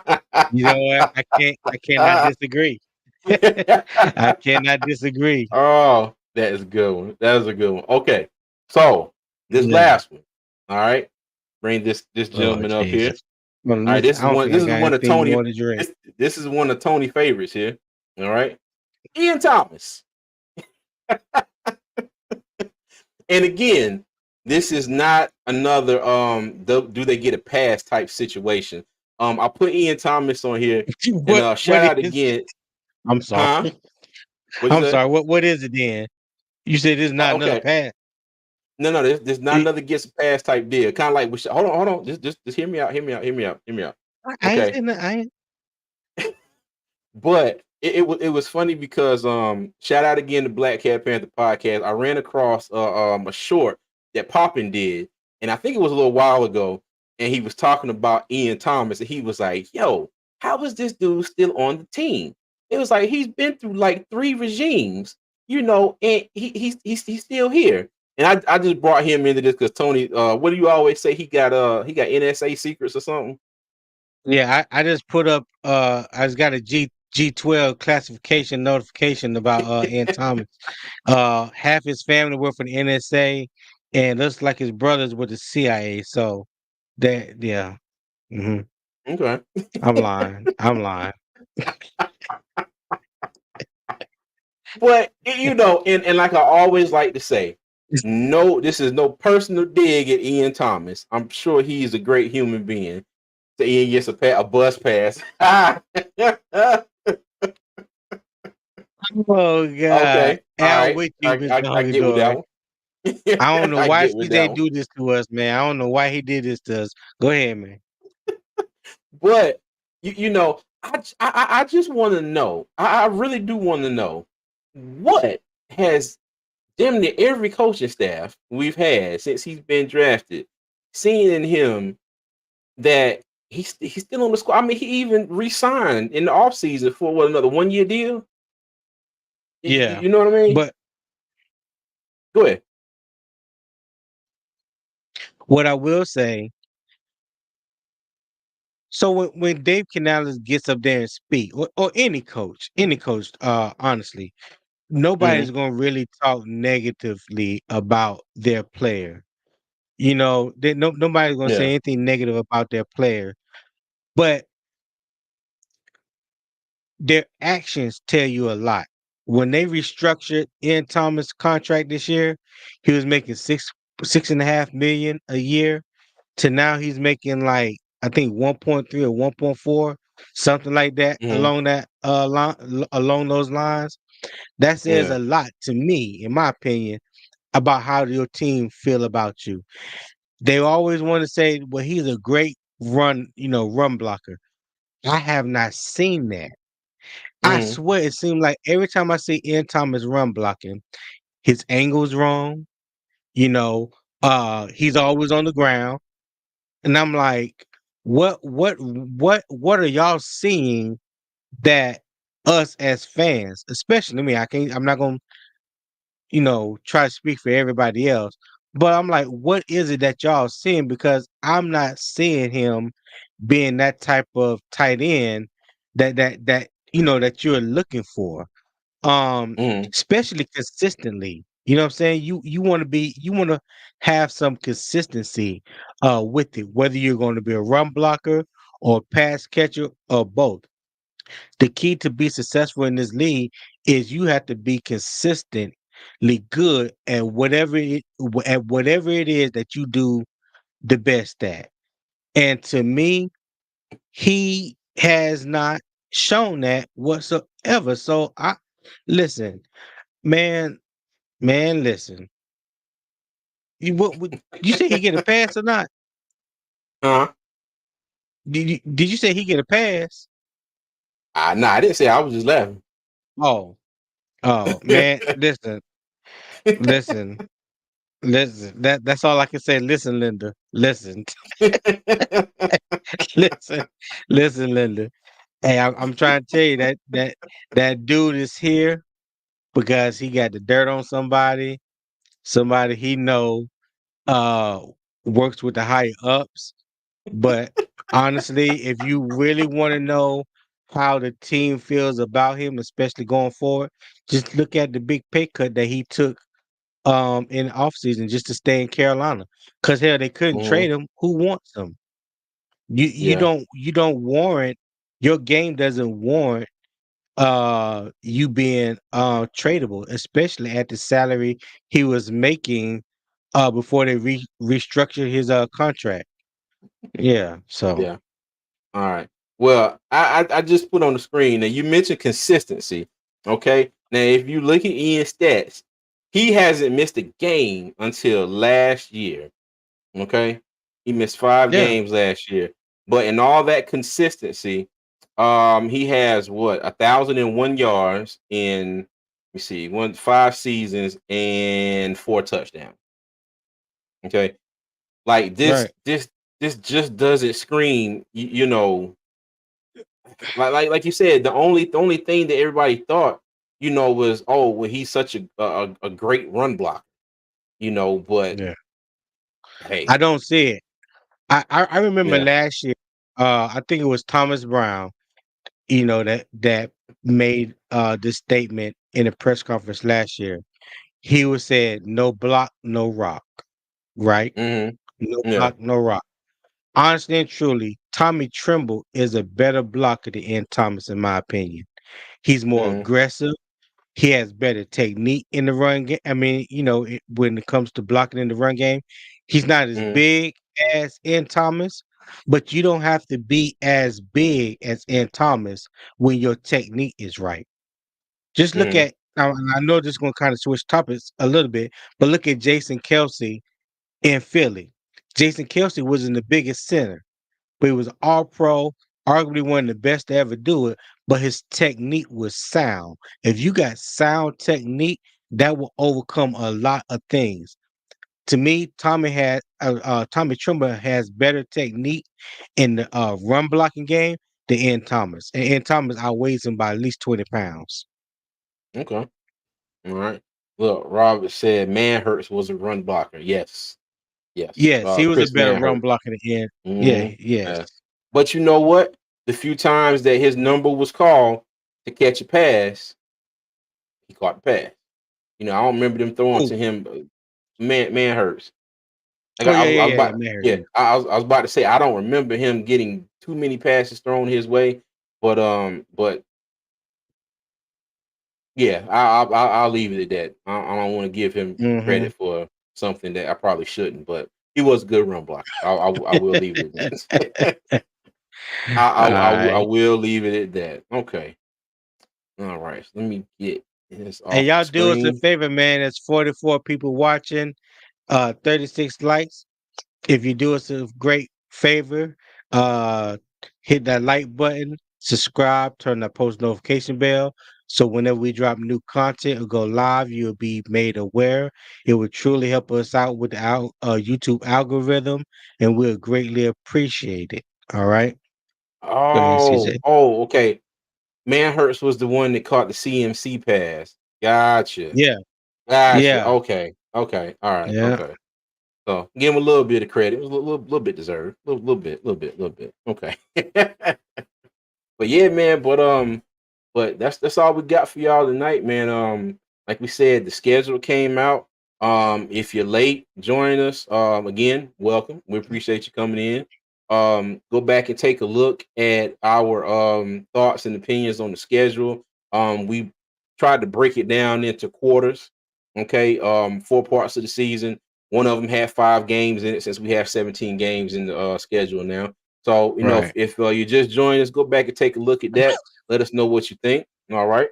You know what? I cannot disagree. I cannot disagree. Oh, that is a good one. That is a good one. Okay, so this Yeah. last one. All right, bring this Oh gentleman up here. Jesus. Well, All right, listen, this I is don't one. feel like This I is got one of anything Tony. more to drink. This is one of Tony favorites here. All right, Ian Thomas. And again, this is not another do they get a pass type situation. I put Ian Thomas on here, and What shout out is? again, I'm sorry. huh? What'd you I'm say? sorry. What is it then? You said this is not another Okay, pass. no, this not It, another gets a pass type deal. Kind of like hold on, just hear me out, hear me out. I ain't Okay, saying that. I ain't. but it was funny because shout out again to Black Cat Panther podcast. I ran across a short that Poppin did, and I think it was a little while ago, and he was talking about Ian Thomas, and he was like, "Yo, how is this dude still on the team?" It was like he's been through like 3 regimes, and he's still here. And I just brought him into this because Tony, what do you always say? He got NSA secrets or something. Yeah, I just put up. I just got a G12 classification notification about Ian Thomas. Half his family work for the NSA, and looks like his brothers with the CIA. So that yeah. hmm Okay. I'm lying. I'm lying. But and like I always like to say, no, this is no personal dig at Ian Thomas. I'm sure he's a great human being. So Ian gets a bus pass. Oh God. Okay, all Al right, with you, I, Mr. I I Hunky get with that Dory. one. I don't know I why get with that CJ one. do this to us, man. I don't know why he did this to us. Go ahead, man. But I just want to know. I really do want to know what has damn near every coaching staff we've had since he's been drafted, seeing in him that he's still on the squad. I mean, he even re-signed in the offseason for what, another 1 year deal. Yeah. You know what I mean? But Go ahead. what I will say, so when Dave Canales gets up there and speak, or any coach, honestly, Hmm. nobody's gonna really talk negatively about their player. Nobody's gonna say Yeah. anything negative about their player. But their actions tell you a lot. When they restructured Ian Thomas' contract this year, he was making six and a half million a year. To now he's making like I think 1.3 or 1.4, something like that Hmm. along those lines. That says Yeah. a lot to me, in my opinion, about how your team feel about you. They always want to say, well, he's a great run blocker. I have not seen that. I Hmm. swear it seems like every time I see Ian Thomas run blocking, his angle's wrong. You know, he's always on the ground. And I'm like, what are y'all seeing that us as fans, especially me, I'm not gonna, try to speak for everybody else. But I'm like, what is it that y'all seeing? Because I'm not seeing him being that type of tight end that you're looking for. Hmm. Especially consistently. You know what I'm saying? You want to have some consistency with it, whether you're going to be a run blocker or pass catcher or both. The key to be successful in this league is you have to be consistently good at whatever it is that you do the best at. And to me, He has not shown that whatsoever. So I listen, man, listen. You say he get a pass or not? Huh? Did you say he get a pass? Nah, I didn't say. I was just laughing. Oh, oh man, listen, listen. That's all I can say. Listen, Linda. Listen, listen, listen, Linda. Hey, I'm trying to tell you that dude is here because he got the dirt on somebody, somebody he know uh works with the higher ups. But honestly, if you really want to know how the team feels about him, especially going forward, just look at the big pay cut that he took in the offseason just to stay in Carolina. Cause hell, they couldn't Mhm. trade him. Who wants him? You Yeah. don't warrant your game doesn't warrant you being tradable, especially at the salary he was making before they restructured his contract. Yeah, so Yeah. All right. Well, I just put on the screen that you mentioned consistency. Okay. Now, if you look at Ian's stats, he hasn't missed a game until last year. Okay. He missed 5 yeah, games last year. But in all that consistency, he has what 1,001 yards in let me see, 5 seasons and 4 touchdowns. Okay. Like right. this just doesn't scream, like you said, the only thing that everybody thought, was, oh, well, he's such a great run blocker, but Yeah. I hey, don't see it. I remember yeah, last year, I think it was Thomas Brown, that made this statement in a press conference last year. He was said, no block, no rock, right? hmm, No yeah, block, no rock. Honestly and truly, Tommy Trimble is a better blocker than Ian Thomas, in my opinion. He's more hmm, aggressive. He has better technique in the run game. I mean, when it comes to blocking in the run game, he's not as hmm, big as Ian Thomas, but you don't have to be as big as Ian Thomas when your technique is right. Just look hmm, at, now, and I know this is going to kind of switch topics a little bit, but look at Jason Kelsey in Philly. Jason Kelsey wasn't the biggest center, but he was all pro, arguably one of the best to ever do it. But his technique was sound. If you got sound technique, that will overcome a lot of things. To me, Tommy Trimble has better technique in the run blocking game than Ian Thomas. And Ian Thomas outweighs him by at least 20 pounds. okay, all right. Look, Robert said Manhurst was a run blocker. Yes, yes. Yes, he was a Chris better run Manhurst. blocker than Ian. Yeah, Hmm. yes. Yeah. But you know what? The few times that his number was called to catch a pass, he caught the pass. I don't remember them throwing Oh, to him. Manhurst. Like oh yeah, I was yeah, yeah, about, man. yeah, I was about to say I don't remember him getting too many passes thrown his way, but yeah, I'll leave it at that. I don't want to give him Hmm. credit for something that I probably shouldn't, but he was a good run blocker. I will leave it at that. All I right. will leave it at that. Okay, all right. So let me get this And off the y'all do us a screen. favor, man. There's 44 people watching, 36 likes. If you do us a great favor, uh, hit that like button, subscribe, turn that post notification bell. So whenever we drop new content or go live, you'll be made aware. It would truly help us out with the YouTube algorithm, and we'll greatly appreciate it. All right. Go ahead, CJ. Okay. Manhurst was the one that caught the CMC pass. Gotcha. Yeah. Gotcha. Yeah. Okay. Okay. All right. Yeah. Okay. So give him a little bit of credit. It was a little bit deserved. Little bit. Okay. But yeah, man. But that's all we got for y'all tonight, man. Like we said, the schedule came out. If you're late, join us. Again, welcome. We appreciate you coming in. Go back and take a look at our thoughts and opinions on the schedule. We tried to break it down into quarters. Okay, 4 parts of the season. One of them had 5 games in it, since we have 17 games in the schedule now. So Right. if you just joined us, go back and take a look at that. Let us know what you think. All right,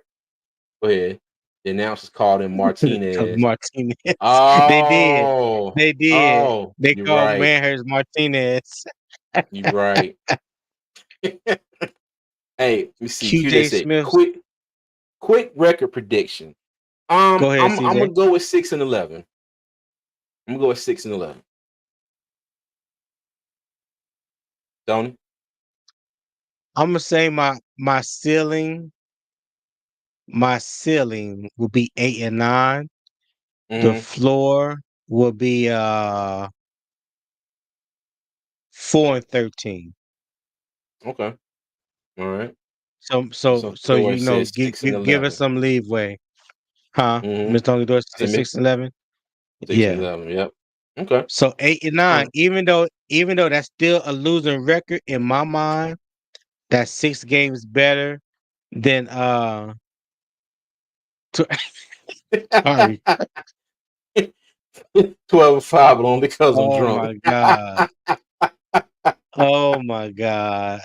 go ahead. The announcers called him Martinez. Martinez. They did. Oh, They did. oh, They you're called right. Manhurst Martinez. You're right. Hey, let me see. Q They QJ said Smith. quick record prediction. Go ahead, I'm CJ. gonna go with 6-11. I'm gonna go with 6-11. Tony. I'm gonna say my ceiling will be 8-9. The Mm-hmm. floor will be 4-13. Okay. All right. So Miss so Uncle so Doris says give, six and give us eleven. some leeway, huh? Mm-hmm. Miss Tony Dorsey I said said Miss 6-11. 6 and Yeah. 11. Yep. Okay. So 8-9, All even though that's still a losing record in my mind, that's 6 games better than tw- sorry. right. 12-5, but only because I'm Oh drunk. my god. Oh my god.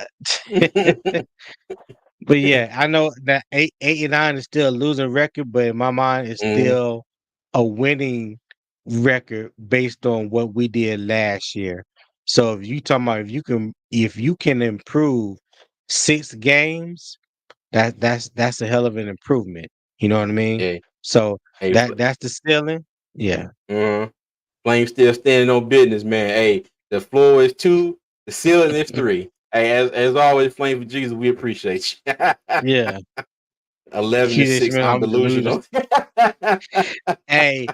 But yeah, I know that 8-9 is still a losing record, but in my mind, it's Mm-hmm. still a winning record based on what we did last year. So if you talking about if you can improve 6 games, that's a hell of an improvement. You know what I mean? Hey, So hey, that's the ceiling. Yeah, Flame still standing on business, man. Hey, the floor is 2, the ceiling is 3. Hey, as always, Flame for Jesus, we appreciate you. yeah. 11 and QJ 6, Smith, I'm I'm delusional. delusional. Hey,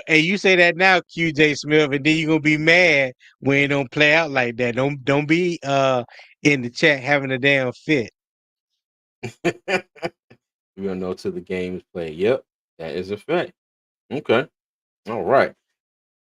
you say that now, QJ Smith, and then you're gonna be mad when it don't play out like that. Don't be in the chat having a damn fit. We don't know till the game is played. Yep, that is a fact. Okay, all right.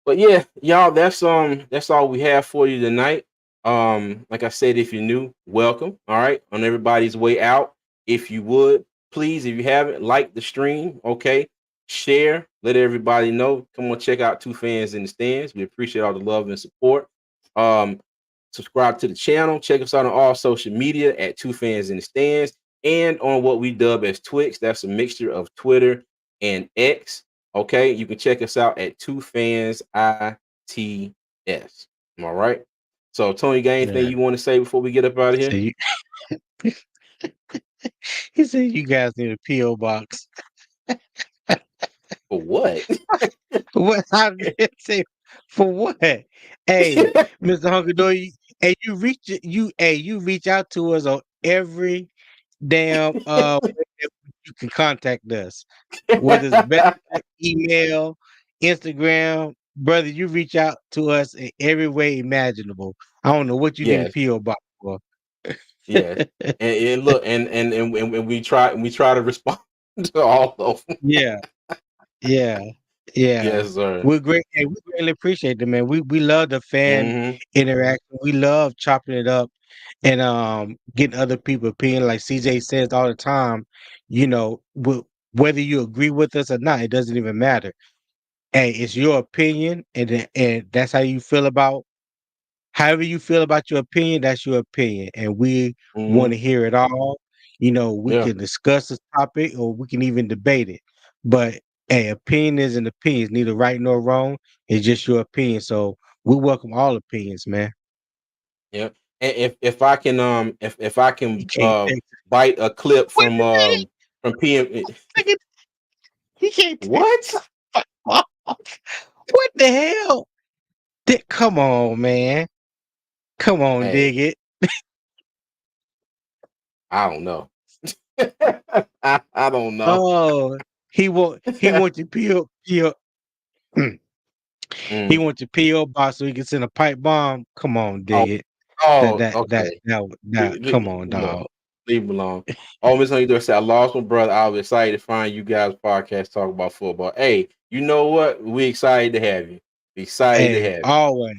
But yeah, y'all, that's all we have for you tonight. Like I said, if you're new, welcome. All right, on everybody's way out. If you would, please, if you haven't, like the stream, okay, share, let everybody know. Come on, check out Two Fans in the Stands. We appreciate all the love and support. Um, subscribe to the channel. Check us out on all social media at Two Fans in the Stands and on what we dub as Twix. That's a mixture of Twitter and X. Okay, you can check us out at Two Fans ITS. All right. So, Tony, got anything Yeah. you want to say before we get up out of So here? you, he said you guys need a PO box. For what? What? How did it say for what? Hey, Mr. Hunker Dory, you reach out to us on every damn way that you can contact us. Whether it's Messenger, email, Instagram, brother, you reach out to us in every way imaginable. I don't know what you need a Yes, PO box for. yes. And look, and we try to respond to all of them. Yeah, yeah, yeah. Yes, sir. We're great. Hey, we really appreciate it, man. We love the fan Mm-hmm. interaction. We love chopping it up and getting other people's opinion. Like CJ says all the time, whether you agree with us or not, it doesn't even matter. Hey, it's your opinion, and that's how you feel about. However you feel about your opinion, that's your opinion, and we want Mm-hmm. to hear it all. We Yeah. can discuss this topic, or we can even debate it. But hey, opinion is an opinion, it's neither right nor wrong. It's just your opinion. So we welcome all opinions, man. Yeah. And if I can if I You can can't take. bite a clip Wait a minute, from PM. nigga, you can't take. What? What the hell? Come on, man. Come on, Hey, dig it. I don't know. I don't know. Oh, he want your PO. He Mm. wants your PO box so he can send a pipe bomb. Come on, Oh, dig it. That oh, that that okay. that come on, Come on. dog. Leave him alone. Oh, Miss Honey said, I lost my brother. I was excited to find you guys podcast talk about football. Hey, you know what? We excited to have you. Excited to Hey, have you. always,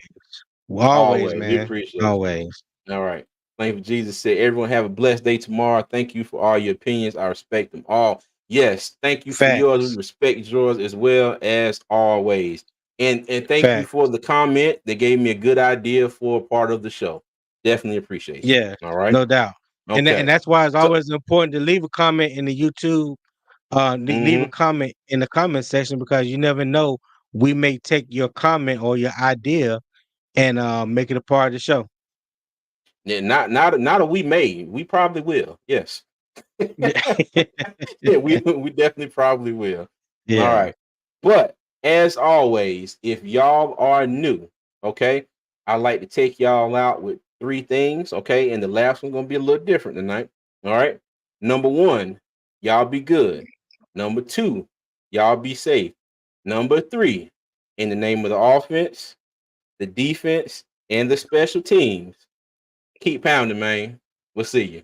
Always. We man, appreciate always. you. All right. Thank you, Jesus said, everyone have a blessed day tomorrow. Thank you for all your opinions. I respect them all. Yes, thank you for yours. We Facts, respect yours as well as always. And thank you for facts. the comment that gave me a good idea for a part of the show. Definitely appreciate you. Yeah, All right. no doubt. And Okay. that's why it's So always important to leave a comment in the YouTube, leave a mhm. comment in the comment section because you never know. We may take your comment or your idea and make it a part of the show. Yeah, not a we may. We probably will. Yes. Yeah, we definitely probably will. All Yeah. right. But as always, if y'all are new, okay, I like to take y'all out with three things, okay? And the last one's gonna be a little different tonight. All right. Number one, y'all be good. Number two, y'all be safe. Number three, in the name of the offense, the defense, and the special teams, keep pounding, man. We'll see you.